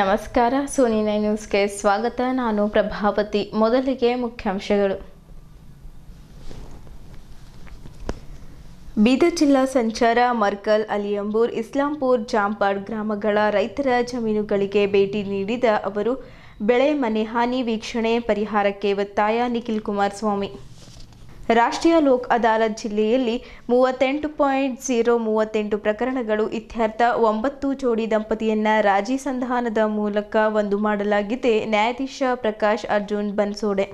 ನಮಸ್ಕಾರ, ಸೋನಿ 9 ನ್ಯೂಸ್ಗೆ ಸ್ವಾಗತ. ನಾನು ಪ್ರಭಾವತಿ. ಮೊದಲಿಗೆ ಮುಖ್ಯಾಂಶಗಳು. ಬೀದರ್ ಜಿಲ್ಲಾ ಸಂಚಾರ ಮರ್ಕಲ್, ಅಲಿಯಂಬೂರ್, ಇಸ್ಲಾಂಪುರ್, ಜಾಂಪಾಡ್ ಗ್ರಾಮಗಳ ರೈತರ ಜಮೀನುಗಳಿಗೆ ಭೇಟಿ ನೀಡಿದ ಅವರು ಬೆಳೆ ಮನೆ ಹಾನಿ ವೀಕ್ಷಣೆ ಪರಿಹಾರಕ್ಕೆ ಒತ್ತಾಯ. ನಿಖಿಲ್ ಕುಮಾರಸ್ವಾಮಿ. ರಾಷ್ಟ್ರೀಯ ಲೋಕ್ ಅದಾಲತ್ ಜಿಲ್ಲೆಯಲ್ಲಿ 38.038 ಪ್ರಕರಣಗಳು ಇತ್ಯರ್ಥ. 9 ಜೋಡಿ ದಂಪತಿಯನ್ನ ರಾಜಿ ಸಂಧಾನದ ಮೂಲಕ ಒಂದು ಮಾಡಲಾಗಿದೆ. ನ್ಯಾಯಾಧೀಶ ಪ್ರಕಾಶ್ ಅರ್ಜುನ್ ಬನ್ಸೋಡೆ.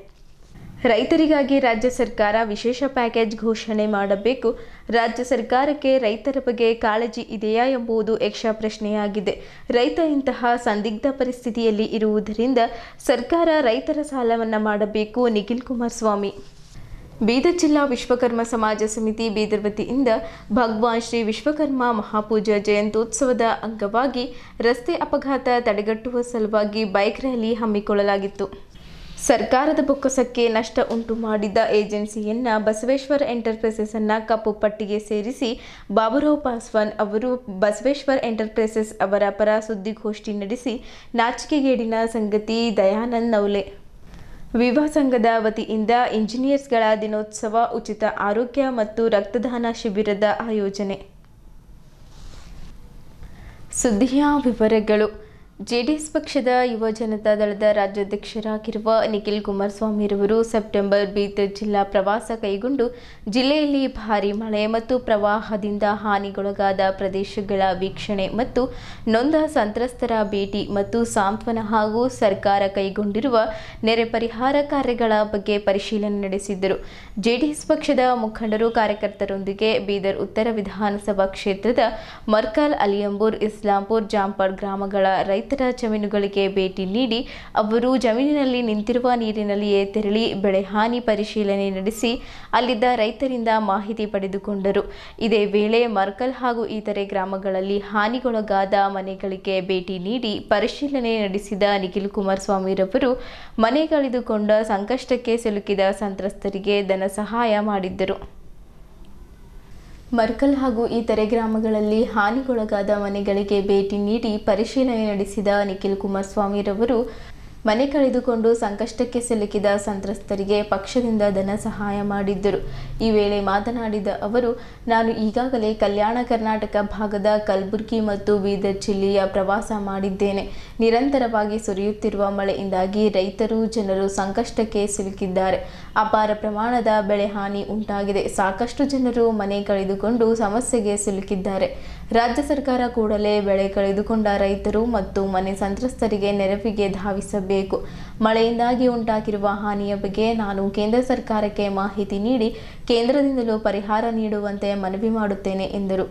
ರೈತರಿಗಾಗಿ ರಾಜ್ಯ ಸರ್ಕಾರ ವಿಶೇಷ ಪ್ಯಾಕೇಜ್ ಘೋಷಣೆ ಮಾಡಬೇಕು. ರಾಜ್ಯ ಸರ್ಕಾರಕ್ಕೆ ರೈತರ ಬಗ್ಗೆ ಕಾಳಜಿ ಇದೆಯಾ ಎಂಬುದು ಯಕ್ಷ ಪ್ರಶ್ನೆಯಾಗಿದೆ. ರೈತ ಇಂತಹ ಸಂದಿಗ್ಧ ಪರಿಸ್ಥಿತಿಯಲ್ಲಿ ಇರುವುದರಿಂದ ಸರ್ಕಾರ ರೈತರ ಸಾಲ ಮನ್ನಾ ಮಾಡಬೇಕು. ನಿಖಿಲ್ ಕುಮಾರಸ್ವಾಮಿ. ಬೀದರ್ ಜಿಲ್ಲಾ ವಿಶ್ವಕರ್ಮ ಸಮಾಜ ಸಮಿತಿ ಬೀದರ್ ವತಿಯಿಂದ ಭಗವಾನ್ ಶ್ರೀ ವಿಶ್ವಕರ್ಮ ಮಹಾಪೂಜಾ ಜಯಂತ್ಯೋತ್ಸವದ ಅಂಗವಾಗಿ ರಸ್ತೆ ಅಪಘಾತ ತಡೆಗಟ್ಟುವ ಸಲುವಾಗಿ ಬೈಕ್ ರ್ಯಾಲಿ ಹಮ್ಮಿಕೊಳ್ಳಲಾಗಿತ್ತು. ಸರ್ಕಾರದ ಬೊಕ್ಕಸಕ್ಕೆ ನಷ್ಟ ಉಂಟು ಮಾಡಿದ ಏಜೆನ್ಸಿಯನ್ನ ಬಸವೇಶ್ವರ ಎಂಟರ್ಪ್ರೈಸಸ್ ಅನ್ನ ಕಪ್ಪು ಪಟ್ಟಿಗೆ ಸೇರಿಸಿ ಬಾಬುರಾವ್ ಪಾಸ್ವಾನ್ ಅವರು ಬಸವೇಶ್ವರ ಎಂಟರ್ಪ್ರೈಸಸ್ ಅವರ ಪರ ಸುದ್ದಿಗೋಷ್ಠಿ ನಡೆಸಿ ನಾಚಿಕೆಗೇಡಿನ ಸಂಗತಿ. ದಯಾನಂದ್ ನವಲೆ. ವಿವಾಹ ಸಂಘದ ವತಿಯಿಂದ ಇಂಜಿನಿಯರ್ಸ್ಗಳ ದಿನೋತ್ಸವ, ಉಚಿತ ಆರೋಗ್ಯ ಮತ್ತು ರಕ್ತದಾನ ಶಿಬಿರದ ಆಯೋಜನೆ. ಸುದ್ದಿಯ ವಿವರಗಳು. ಜೆಡಿಎಸ್ ಪಕ್ಷದ ಯುವ ಜನತಾ ದಳದ ರಾಜ್ಯಾಧ್ಯಕ್ಷರಾಗಿರುವ ನಿಖಿಲ್ ಕುಮಾರಸ್ವಾಮಿರವರು ಸೆಪ್ಟೆಂಬರ್ ಬೀದರ್ ಜಿಲ್ಲಾ ಪ್ರವಾಸ ಕೈಗೊಂಡು ಜಿಲ್ಲೆಯಲ್ಲಿ ಭಾರೀ ಮಳೆ ಮತ್ತು ಪ್ರವಾಹದಿಂದ ಹಾನಿಗೊಳಗಾದ ಪ್ರದೇಶಗಳ ವೀಕ್ಷಣೆ ಮತ್ತು ನೊಂದ ಸಂತ್ರಸ್ತರ ಭೇಟಿ ಮತ್ತು ಸಾಂತ್ವನ ಹಾಗೂ ಸರ್ಕಾರ ಕೈಗೊಂಡಿರುವ ನೆರೆ ಪರಿಹಾರ ಕಾರ್ಯಗಳ ಬಗ್ಗೆ ಪರಿಶೀಲನೆ ನಡೆಸಿದ್ದರು. ಜೆಡಿಎಸ್ ಪಕ್ಷದ ಮುಖಂಡರು ಕಾರ್ಯಕರ್ತರೊಂದಿಗೆ ಬೀದರ್ ಉತ್ತರ ವಿಧಾನಸಭಾ ಕ್ಷೇತ್ರದ ಮರ್ಕಲ್, ಅಲಿಯಂಬೂರ್, ಇಸ್ಲಾಂಪುರ್, ಜಾಂಪಾಡ್ ಗ್ರಾಮಗಳ ರೈತರ ಜಮೀನುಗಳಿಗೆ ಭೇಟಿ ನೀಡಿ ಅವರು ಜಮೀನಿನಲ್ಲಿ ನಿಂತಿರುವ ನೀರಿನಲ್ಲಿಯೇ ತೆರಳಿ ಬೆಳೆ ಹಾನಿ ಪರಿಶೀಲನೆ ನಡೆಸಿ ಅಲ್ಲಿದ್ದ ರೈತರಿಂದ ಮಾಹಿತಿ ಪಡೆದುಕೊಂಡರು. ಇದೇ ವೇಳೆ ಮರ್ಕಲ್ ಹಾಗೂ ಇತರೆ ಗ್ರಾಮಗಳಲ್ಲಿ ಹಾನಿಗೊಳಗಾದ ಮನೆಗಳಿಗೆ ಭೇಟಿ ನೀಡಿ ಪರಿಶೀಲನೆ ನಡೆಸಿದ ನಿಖಿಲ್ ಕುಮಾರಸ್ವಾಮಿರವರು ಮನೆ ಕಳೆದುಕೊಂಡ ಸಂಕಷ್ಟಕ್ಕೆ ಸಿಲುಕಿದ ಸಂತ್ರಸ್ತರಿಗೆ ಧನ ಸಹಾಯ ಮಾಡಿದ್ದರು. ಮರ್ಕಲ್ ಹಾಗೂ ಇತರೆ ಗ್ರಾಮಗಳಲ್ಲಿ ಹಾನಿಗೊಳಗಾದ ಮನೆಗಳಿಗೆ ಭೇಟಿ ನೀಡಿ ಪರಿಶೀಲನೆ ನಡೆಸಿದ ನಿಖಿಲ್ ಕುಮಾರಸ್ವಾಮಿರವರು ಮನೆ ಕಳೆದುಕೊಂಡು ಸಂಕಷ್ಟಕ್ಕೆ ಸಿಲುಕಿದ ಸಂತ್ರಸ್ತರಿಗೆ ಪಕ್ಷದಿಂದ ಧನ ಸಹಾಯ ಮಾಡಿದ್ದರು. ಈ ವೇಳೆ ಮಾತನಾಡಿದ ಅವರು, ನಾನು ಈಗಾಗಲೇ ಕಲ್ಯಾಣ ಕರ್ನಾಟಕ ಭಾಗದ ಕಲಬುರಗಿ ಮತ್ತು ಬೀದರ್ ಜಿಲ್ಲೆಯ ಪ್ರವಾಸ ಮಾಡಿದ್ದೇನೆ. ನಿರಂತರವಾಗಿ ಸುರಿಯುತ್ತಿರುವ ಮಳೆಯಿಂದಾಗಿ ರೈತರು, ಜನರು ಸಂಕಷ್ಟಕ್ಕೆ ಸಿಲುಕಿದ್ದಾರೆ. ಅಪಾರ ಪ್ರಮಾಣದ ಬೆಳೆ ಹಾನಿ ಉಂಟಾಗಿದೆ. ಸಾಕಷ್ಟು ಜನರು ಮನೆ ಕಳೆದುಕೊಂಡು ಸಮಸ್ಯೆಗೆ ಸಿಲುಕಿದ್ದಾರೆ. ರಾಜ್ಯ ಸರ್ಕಾರ ಕೂಡಲೇ ಬೆಳೆ ಕಳೆದುಕೊಂಡ ರೈತರು ಮತ್ತು ಮನೆ ಸಂತ್ರಸ್ತರಿಗೆ ನೆರವಿಗೆ ಧಾವಿಸಬೇಕು. ಮಳೆಯಿಂದಾಗಿ ಉಂಟಾಗಿರುವ ಹಾನಿಯ ಬಗ್ಗೆ ನಾನು ಕೇಂದ್ರ ಸರ್ಕಾರಕ್ಕೆ ಮಾಹಿತಿ ನೀಡಿ ಕೇಂದ್ರದಿಂದಲೂ ಪರಿಹಾರ ನೀಡುವಂತೆ ಮನವಿ ಮಾಡುತ್ತೇನೆ ಎಂದರು.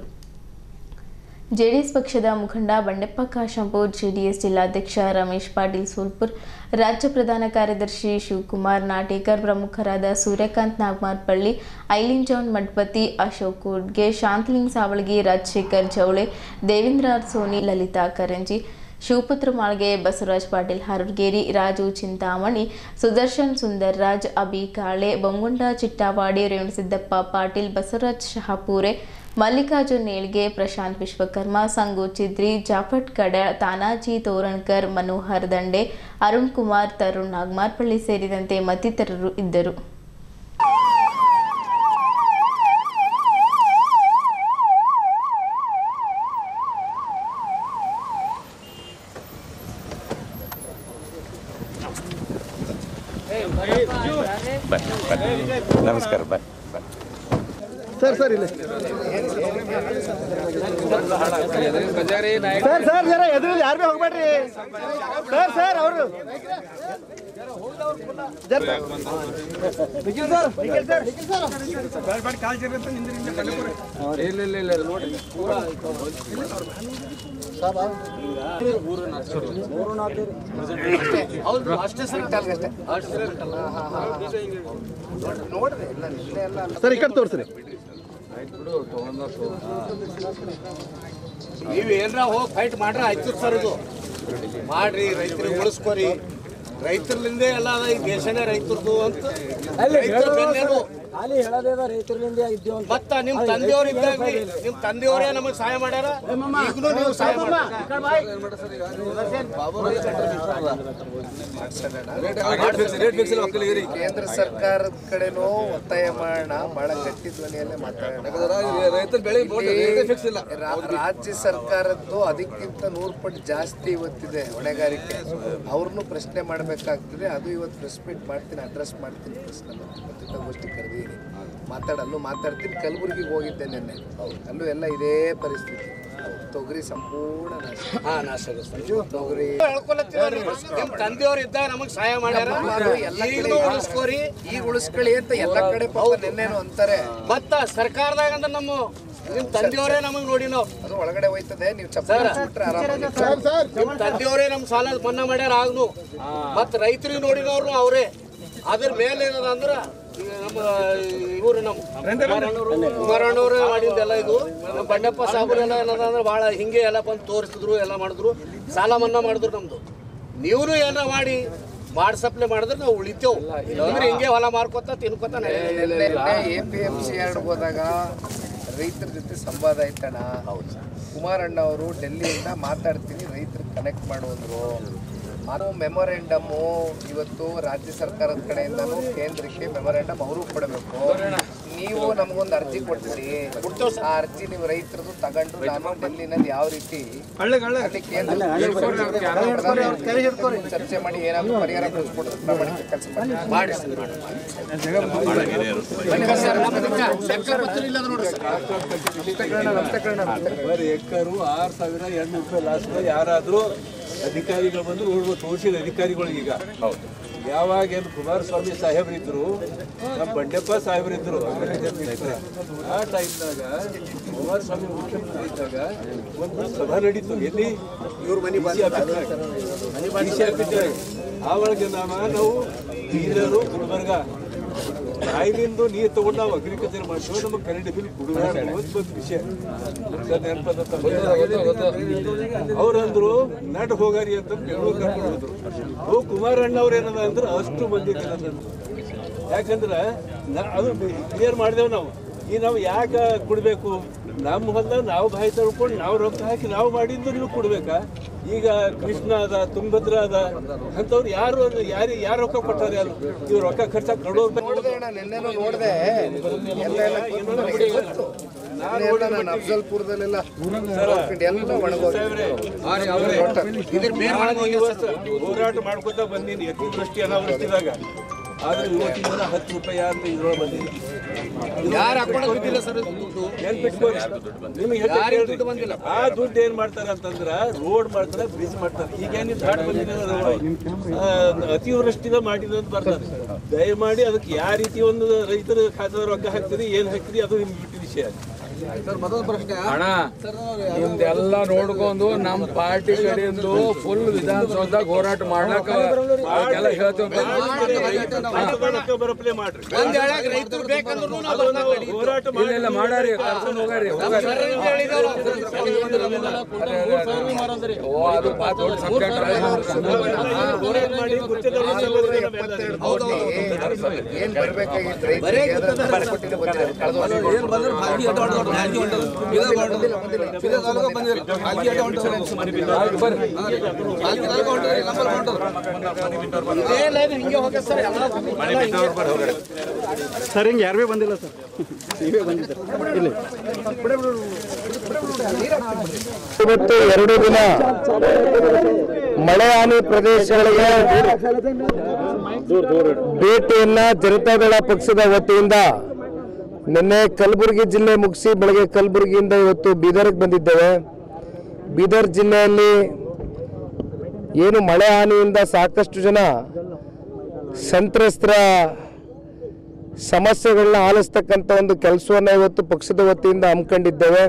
ಜೆಡಿಎಸ್ ಪಕ್ಷದ ಮುಖಂಡ ಬಂಡೆಪ್ಪ ಕಾಶಂಪೂರ್, ಜೆಡಿಎಸ್ ಜಿಲ್ಲಾಧ್ಯಕ್ಷ ರಮೇಶ್ ಪಾಟೀಲ್ ಸೋಲ್ಪುರ್, ರಾಜ್ಯ ಪ್ರಧಾನ ಕಾರ್ಯದರ್ಶಿ ಶಿವಕುಮಾರ್ ನಾಟೇಕರ್, ಪ್ರಮುಖರಾದ ಸೂರ್ಯಕಾಂತ್ ನಾಗಮಾರ್ಪಳ್ಳಿ, ಐಲಿನ್ ಜಾನ್ ಮಡ್ಪತಿ, ಅಶೋಕ್ ಕೂಡ್ಗೆ, ಶಾಂತಲಿಂಗ್ ಸಾವಳಗಿ, ರಾಜಶೇಖರ್ ಜವಳೆ, ದೇವೇಂದ್ರ ಸೋನಿ, ಲಲಿತಾ ಕರಂಜಿ, ಶಿವಪುತ್ರ ಮಾಳ್ಗೆ, ಬಸವರಾಜ್ ಪಾಟೀಲ್ ಹಾರೂರ್ಗೇರಿ, ರಾಜು ಚಿಂತಾಮಣಿ, ಸುದರ್ಶನ್ ಸುಂದರ್ರಾಜ್, ಅಬಿ ಕಾಳೆ, ಬೊಂಗುಂಡ ಚಿಟ್ಟಾವಾಡಿ, ರೇವಣಸಿದ್ದಪ್ಪ ಪಾಟೀಲ್, ಬಸವರಾಜ್ ಶಹಾಪೂರೆ, ಮಲ್ಲಿಕಾರ್ಜುನ್ ನೇಳ್ಗೆ, ಪ್ರಶಾಂತ್ ವಿಶ್ವಕರ್ಮ, ಸಂಗು ಚಿದ್ರಿ, ಜಾಫಟ್ ಕಡ್ಯಾಳ್, ತಾನಾಜಿ ತೋರಣಕರ್, ಮನೋಹರ್ ದಂಡೆ, ಅರುಣ್ ಕುಮಾರ್, ತರುಣ್ ನಾಗಮಾರ್ಪಳ್ಳಿ ಸೇರಿದಂತೆ ಮತ್ತಿತರರು ಇದ್ದರು. ನಮಸ್ಕಾರ. ಸರ್ ಇಲ್ಲ ಸರ್ ಜರ ಎದುರು ಯಾರು ಭೀ ಹೋಗ್ಬೇಡ್ರಿ ಸರ್ ಅವರು ಸರ್ ಈ ಕಡೆ ತೋರಿಸ್ರಿ. ನೀವು ಏನರ ಹೋಗಿ ಫೈಟ್ ಮಾಡ್ರೆ ಆಯ್ತು ಸರ್. ಇದು ಮಾಡ್ರಿ, ರೈತರಿಗೆ ಉಳಿಸ್ಕೋರಿ. ರೈತರಲಿಂದೇ ಎಲ್ಲ ಅದ ಈ ದೇಶನೇ ರೈತರದು ಅಂತ ರೈತರ ಬೆನ್ನೆಲು ಖಾಲಿ ಹೇಳೋದೇದ ರೈತರಿಂದ ಇದ್ದೇವೆ ಮತ್ತ ನಿಮ್ ತಂದೆಯವ್ರು ಇದ್ದಾಗ ನಿಮ್ ತಂದೆಯವರೇ ನಮಗೆ ಸಹಾಯ ಮಾಡ್ಯಾರ, ಈಗಲೂ ನೀವು ಸಹಾಯ ಕೇಂದ್ರ ಸರ್ಕಾರದ ಕಡೆನೂ ಒತ್ತಾಯ ಮಾಡೋಣ, ಬಹಳ ಗಟ್ಟಿ ಧ್ವನಿಯಲ್ಲೇ ಮಾತಾಡೋಣ. ರಾಜ್ಯ ಸರ್ಕಾರದ್ದು ಅದಕ್ಕಿಂತ 100 ಪಟ್ಟು ಜಾಸ್ತಿ ಇವತ್ತಿದೆ ಹೊಣೆಗಾರಿಕೆ. ಅವ್ರನ್ನೂ ಪ್ರಶ್ನೆ ಮಾಡಬೇಕಾಗ್ತದೆ. ಅದು ಇವತ್ತು ಪ್ರೆಸ್ ಮೀಟ್ ಮಾಡ್ತೀನಿ, ಅಡ್ರೆಸ್ ಮಾಡ್ತೀನಿ, ಪ್ರಶ್ನೆ ಪತ್ರಿಕಾಗೋಷ್ಠಿ ಕರೆದಿದ್ದೀನಿ, ಅಲ್ಲೂ ಮಾತಾಡ್ತೀನಿ. ಕಲಬುರಗಿಗೆ ಹೋಗಿದ್ದೆ ನಿನ್ನೆ, ಅಲ್ಲೂ ಎಲ್ಲ ಇದೇ ಪರಿಸ್ಥಿತಿ. ತೊಗರಿ ಸಂಪೂರ್ಣ ನಾಶ. ತೊಗರಿ ನಿಮ್ ತಂದೆಯವ್ರು ಇದ್ದಾಗ ನಮಗ್ ಸಹಾಯ ಮಾಡ್ಯಾರ, ಈಗಲೂ ಉಳಿಸ್ಕೋರಿ, ಈಗ ಉಳಿಸ್ಕೊಳ್ಳಿ ಅಂತ ಎಲ್ಲ ಕಡೆ ನಿನ್ನೇನು ಅಂತಾರೆ. ಮತ್ತ ಸರ್ಕಾರದಾಗ ಅಂದ್ರೆ ನಮ್ಮ ನಿಮ್ ತಂದೆಯವರೇ ನಮಗ್ ನೋಡಿ ನಾವು ಅದು ಒಳಗಡೆ ಹೋಯ್ತದೆ. ನೀವು ಚಪ್ಪಲಿ ನಿಮ್ ತಂದೆಯವರೇ ನಮ್ ಸಾಲ ಮನ್ನಾ ಮಾಡ್ಯಾರ ಆಗ್ನು. ಮತ್ ರೈತರಿಗೆ ನೋಡಿನವ್ರು ಅವರೇ. ಅದ್ರ ಮೇಲೆ ಏನದ ಅಂದ್ರ ನಮ್ಮ ಇವ್ರು ನಮ್ಮ ಕುಮಾರಣ್ಣವ್ರು ಮಾಡಿದ್ದೆಲ್ಲ ಇದು. ನಮ್ಮ ಬಂಡೆಪ್ಪ ಸಾಬ್ರು ಎಲ್ಲ ಏನದ ಅಂದ್ರೆ ಭಾಳ ಹಿಂಗೆ ಎಲ್ಲ ಬಂದು ತೋರಿಸಿದ್ರು, ಎಲ್ಲ ಮಾಡಿದ್ರು, ಸಾಲ ಮನ್ನಾ ಮಾಡಿದ್ರು ನಮ್ದು. ನೀವು ಏನ ಮಾಡಿ ಸಪ್ಲೈ ಮಾಡಿದ್ರೆ ನಾವು ಉಳಿತೇವ್, ಇಲ್ಲಾಂದ್ರೆ ಹಿಂಗೆ ಹೊಲ ಮಾರ್ಕೋತ ತಿನ್ಕೋತ. APMC ಹೋದಾಗ ರೈತರ ಜೊತೆ ಸಂವಾದ ಆಯ್ತಣ್ಣ. ಕುಮಾರಣ್ಣ ಅವರು ಡೆಲ್ಲಿಯಿಂದ ಮಾತಾಡ್ತೀನಿ, ರೈತರಿಗೆ ಕನೆಕ್ಟ್ ಮಾಡುವಂದ್ರು. ಅದು ಮೆಮೊರೆಂಡಮ್ಮು ಇವತ್ತು ರಾಜ್ಯ ಸರ್ಕಾರದ ಕಡೆಯಿಂದನೂ ಕೇಂದ್ರಕ್ಕೆ ಮೆಮೊರೆಂಡಮ್ ಅವರು ಕೊಡಬೇಕು. ನೀವು ನಮಗೊಂದು ಅರ್ಜಿ ಕೊಡ್ತೀರಿ, ಆ ಅರ್ಜಿ ನೀವು ರೈತರದ್ದು ತಗೊಂಡು ನಾನು ಡೆಲ್ಲಿನಲ್ಲಿ ಯಾವ ರೀತಿ ಚರ್ಚೆ ಮಾಡಿ ಏನಾದರೂ ಪರಿಹಾರ ಕೊಡಿಸ್ಕೊಡೋದು ಪ್ರಾಮಾಣಿಕ ಕೆಲಸ ಮಾಡಿ. ಎಕರು 6,800 ರೂಪಾಯಿ ಲಾಸ್ ಯಾರಾದರೂ ಅಧಿಕಾರಿಗಳು ಬಂದು ನೋಡ್ಬೋದು, ತೋರಿಸಿದ ಅಧಿಕಾರಿಗಳಿಗೆ. ಈಗ ಯಾವಾಗ ಏನು ಕುಮಾರಸ್ವಾಮಿ ಸಾಹೇಬರಿದ್ರು, ನಮ್ಮ ಬಂಡೆಪ್ಪ ಸಾಹೇಬರಿದ್ರು, ಆ ಟೈಮ್ನಾಗ ಕುಮಾರಸ್ವಾಮಿ ಮುಖ್ಯಮಂತ್ರಿ ಇದ್ದಾಗ ಒಂದು ಸಭಾ ನಡೀತು. ಎಲ್ಲಿ ಇವ್ರ ಮನೆ ಆ ಒಳಗೆ ನಾವು ಬೀದರು ಗುಲ್ಬರ್ಗ ಕಾಯಿಲಿಂದು ನೀರು ತಗೊಂಡು ನಾವು ಅಗ್ರಿಕಲ್ಚರ್ ಮಾಡ್ತೀವಿ, ನಮಗೆ ಕರೆಂಟ್ ಬಿಲ್ ಕೊಡಬಾರ್ದು ಒಂದು ವಿಷಯ ಅವ್ರಂದ್ರು ನಡ್ ಹೋಗಾರಿ ಅಂತ ಬೆಂಗಳೂರು ಕರ್ಕೊಂಡು ಹೋದ್ರು. ಕುಮಾರಣ್ಣ ಅವ್ರು ಏನದ ಅಂದ್ರೆ ಅಷ್ಟು ಮಂದಿ ಯಾಕಂದ್ರೆ ಅದು ಕ್ಲಿಯರ್ ಮಾಡಿದೆವು ನಾವು. ಈ ನಾವು ಯಾಕೆ ಕೊಡಬೇಕು? ನಮ್ಮ ಹೊಲ ನಾವು ಬಾಯಿ ತಳ್ಕೊಂಡು ನಾವು ರೊಕ್ಕ ಹಾಕಿ ನಾವು ಮಾಡಿದ್ದು ನೀವು ಕೊಡ್ಬೇಕಾ? ಈಗ ಕೃಷ್ಣ ಅದ, ತುಂಗಭದ್ರ ಅದ ಅಂತವ್ರು ಯಾರು ರೊಕ್ಕ ಕೊಟ್ಟಾರ? ಯಾರು ಇವ್ರು ರೊಕ್ಕ ಖರ್ಚಾಗಿ ನೋಡಿದೆ. ಅಫ್ಜಲ್ಪುರದಲ್ಲೆಲ್ಲ ಹೋರಾಟ ಮಾಡ್ಕೊತಾ ಬಂದೀನಿ ಅತಿವೃಷ್ಟಿ ಅನಾವೃಷ್ಟಿದಾಗ. ಆದ್ರೆ ಇವತ್ತಿನ 10 ರೂಪಾಯಿ ಅಂತ ಇದ್ರೊಳಗೆ ಬಂದಿದೆ. ಆ ದುಡ್ಡು ಏನ್ ಮಾಡ್ತಾರ ಅಂತಂದ್ರ ರೋಡ್ ಮಾಡ್ತಾರ, ಬ್ರಿಡ್ಜ್ ಮಾಡ್ತಾರೆ. ಈಗೇನು ದಾಟ್ ಬಂದಿದೆ ಅತಿವೃಷ್ಟಿದ ಮಾಡಿದ ಅಂತ ಬರ್ತಾರೆ. ದಯಮಾಡಿ ಅದಕ್ಕೆ ಯಾವ ರೀತಿ ಒಂದು ರೈತರ ಖಾತೆದ ರೊಕ್ಕ ಹಾಕ್ತೀರಿ, ಏನ್ ಹಾಕ್ತೀರಿ ಅದು ನಿಮ್ಗೆ ಬಿಟ್ಟು ವಿಷಯ. ಅಣ್ಣ ನಿಮ್ದೆಲ್ಲ ನೋಡ್ಕೊಂಡು ನಮ್ಮ ಪಾರ್ಟಿ ಕಡೆಯಿಂದ ಫುಲ್ ವಿಧಾನಸೌಧದಾಗ ಹೋರಾಟ ಮಾಡ್ಲಕ್ಕ ಹೇಳ್ತೇವೆ. ಬರಪ್ಲೆ ಮಾಡ್ರಿ, ಹೋರಾಟ ಇಲ್ಲ ಮಾಡಾರಿ, ಕರ್ಕೊಂಡು ಹೋಗಾರಿ. ಅದು ದೊಡ್ಡ ಸಬ್ಜೆಕ್ಟ್. ಏನ್ ಬರ್ಬೇಕಾಗಿತ್ತು ಸರ್, ಹಿಂಗೆ ಯಾರು ಬಂದಿಲ್ಲ ಸರ್, ನೀವೇ ಬಂದಿದ್ದಾರೆ. ಇಲ್ಲ ಇವತ್ತು 2 ದಿನ ಮಳೆ ಹಾನಿ ಪ್ರದೇಶಗಳಿಗೆ ಭೇಟಿಯನ್ನ ಜನತಾದಳ ಪಕ್ಷದ ವತಿಯಿಂದ ನಿನ್ನೆ ಕಲಬುರಗಿ ಜಿಲ್ಲೆ ಮುಗಿಸಿ ಬೆಳಗ್ಗೆ ಕಲಬುರಗಿಯಿಂದ ಇವತ್ತು ಬೀದರ್ಗೆ ಬಂದಿದ್ದೇವೆ. ಬೀದರ್ ಜಿಲ್ಲೆಯಲ್ಲಿ ಏನು ಮಳೆ ಹಾನಿಯಿಂದ ಸಾಕಷ್ಟು ಜನ ಸಂತ್ರಸ್ತರ ಸಮಸ್ಯೆಗಳನ್ನ ಆಲಿಸ್ತಕ್ಕಂಥ ಒಂದು ಕೆಲಸವನ್ನು ಇವತ್ತು ಪಕ್ಷದ ವತಿಯಿಂದ ಹಮ್ಮಿಕೊಂಡಿದ್ದೇವೆ.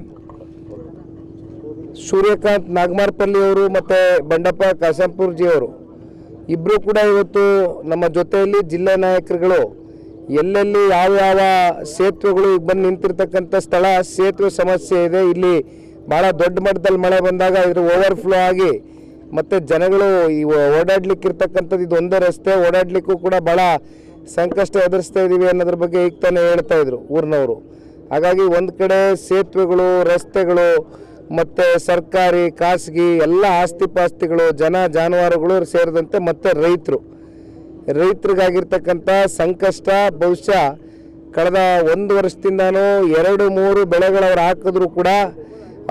ಸೂರ್ಯಕಾಂತ್ ನಾಗಮಾರ್ಪಲ್ಲಿ ಅವರು ಮತ್ತು ಬಂಡಪ್ಪ ಕಾಸಂಪುರ್ಜಿ ಅವರು ಇಬ್ಬರು ಕೂಡ ಇವತ್ತು ನಮ್ಮ ಜೊತೆಯಲ್ಲಿ ಜಿಲ್ಲಾ ನಾಯಕರುಗಳು ಎಲ್ಲೆಲ್ಲಿ ಯಾವ ಸೇತುವೆಗಳು ಈಗ ಬಂದು ನಿಂತಿರ್ತಕ್ಕಂಥ ಸ್ಥಳ ಸೇತುವೆ ಸಮಸ್ಯೆ ಇದೆ, ಇಲ್ಲಿ ಭಾಳ ದೊಡ್ಡ ಮಟ್ಟದಲ್ಲಿ ಮಳೆ ಬಂದಾಗ ಇದ್ರ ಓವರ್ಫ್ಲೋ ಆಗಿ ಮತ್ತು ಜನಗಳು ಈ ಓಡಾಡ್ಲಿಕ್ಕೆ ಇರ್ತಕ್ಕಂಥದ್ದು ಇದು ಒಂದೇ ರಸ್ತೆ, ಓಡಾಡಲಿಕ್ಕೂ ಕೂಡ ಭಾಳ ಸಂಕಷ್ಟ ಎದುರಿಸ್ತಾ ಇದ್ದೀವಿ ಅನ್ನೋದ್ರ ಬಗ್ಗೆ ಈಗ ತಾನೇ ಹೇಳ್ತಾ ಇದ್ರು ಊರಿನವರು. ಹಾಗಾಗಿ ಒಂದು ಕಡೆ ಸೇತುವೆಗಳು, ರಸ್ತೆಗಳು ಮತ್ತು ಸರ್ಕಾರಿ, ಖಾಸಗಿ ಎಲ್ಲ ಆಸ್ತಿ ಪಾಸ್ತಿಗಳು, ಜಾನುವಾರುಗಳು ಸೇರಿದಂತೆ ಮತ್ತು ರೈತರಿಗಾಗಿರ್ತಕ್ಕಂಥ ಸಂಕಷ್ಟ ಬಹುಶಃ ಕಳೆದ 1 ವರ್ಷದಿಂದನೂ 2-3 ಬೆಳೆಗಳು ಅವ್ರು ಹಾಕಿದ್ರು ಕೂಡ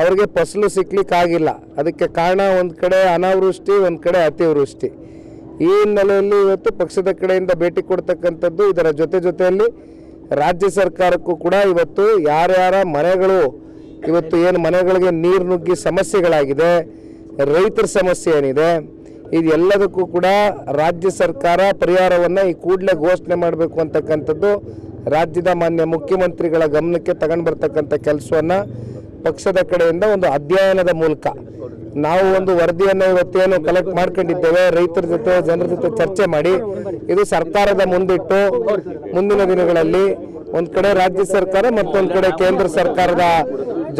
ಅವ್ರಿಗೆ ಫಸಲು ಸಿಗ್ಲಿಕ್ಕಾಗಿಲ್ಲ. ಅದಕ್ಕೆ ಕಾರಣ ಒಂದು ಕಡೆ ಅನಾವೃಷ್ಟಿ, ಒಂದು ಕಡೆ ಅತಿವೃಷ್ಟಿ. ಈ ಹಿನ್ನೆಲೆಯಲ್ಲಿ ಇವತ್ತು ಪಕ್ಷದ ಕಡೆಯಿಂದ ಭೇಟಿ ಕೊಡ್ತಕ್ಕಂಥದ್ದು. ಇದರ ಜೊತೆಯಲ್ಲಿ ರಾಜ್ಯ ಸರ್ಕಾರಕ್ಕೂ ಕೂಡ ಇವತ್ತು ಯಾರ್ಯಾರ ಮನೆಗಳು ಇವತ್ತು ಏನು ಮನೆಗಳಿಗೆ ನೀರು ನುಗ್ಗಿ ಸಮಸ್ಯೆಗಳಾಗಿದೆ, ರೈತರ ಸಮಸ್ಯೆ ಏನಿದೆ, ಇದೆಲ್ಲದಕ್ಕೂ ಕೂಡ ರಾಜ್ಯ ಸರ್ಕಾರ ಪರಿಹಾರವನ್ನು ಈ ಕೂಡಲೇ ಘೋಷಣೆ ಮಾಡಬೇಕು ಅಂತಕ್ಕಂಥದ್ದು ರಾಜ್ಯದ ಮಾನ್ಯ ಮುಖ್ಯಮಂತ್ರಿಗಳ ಗಮನಕ್ಕೆ ತಗೊಂಡು ಬರ್ತಕ್ಕಂಥ ಕೆಲಸವನ್ನು ಪಕ್ಷದ ಕಡೆಯಿಂದ ಒಂದು ಅಧ್ಯಯನದ ಮೂಲಕ ನಾವು ಒಂದು ವರದಿಯನ್ನು ಇವತ್ತೇನು ಕಲೆಕ್ಟ್ ಮಾಡ್ಕೊಂಡಿದ್ದೇವೆ, ರೈತರ ಜೊತೆ, ಜನರ ಜೊತೆ ಚರ್ಚೆ ಮಾಡಿ ಇದು ಸರ್ಕಾರದ ಮುಂದಿಟ್ಟು ಮುಂದಿನ ದಿನಗಳಲ್ಲಿ ಒಂದು ಕಡೆ ರಾಜ್ಯ ಸರ್ಕಾರ ಮತ್ತೊಂದು ಕಡೆ ಕೇಂದ್ರ ಸರ್ಕಾರದ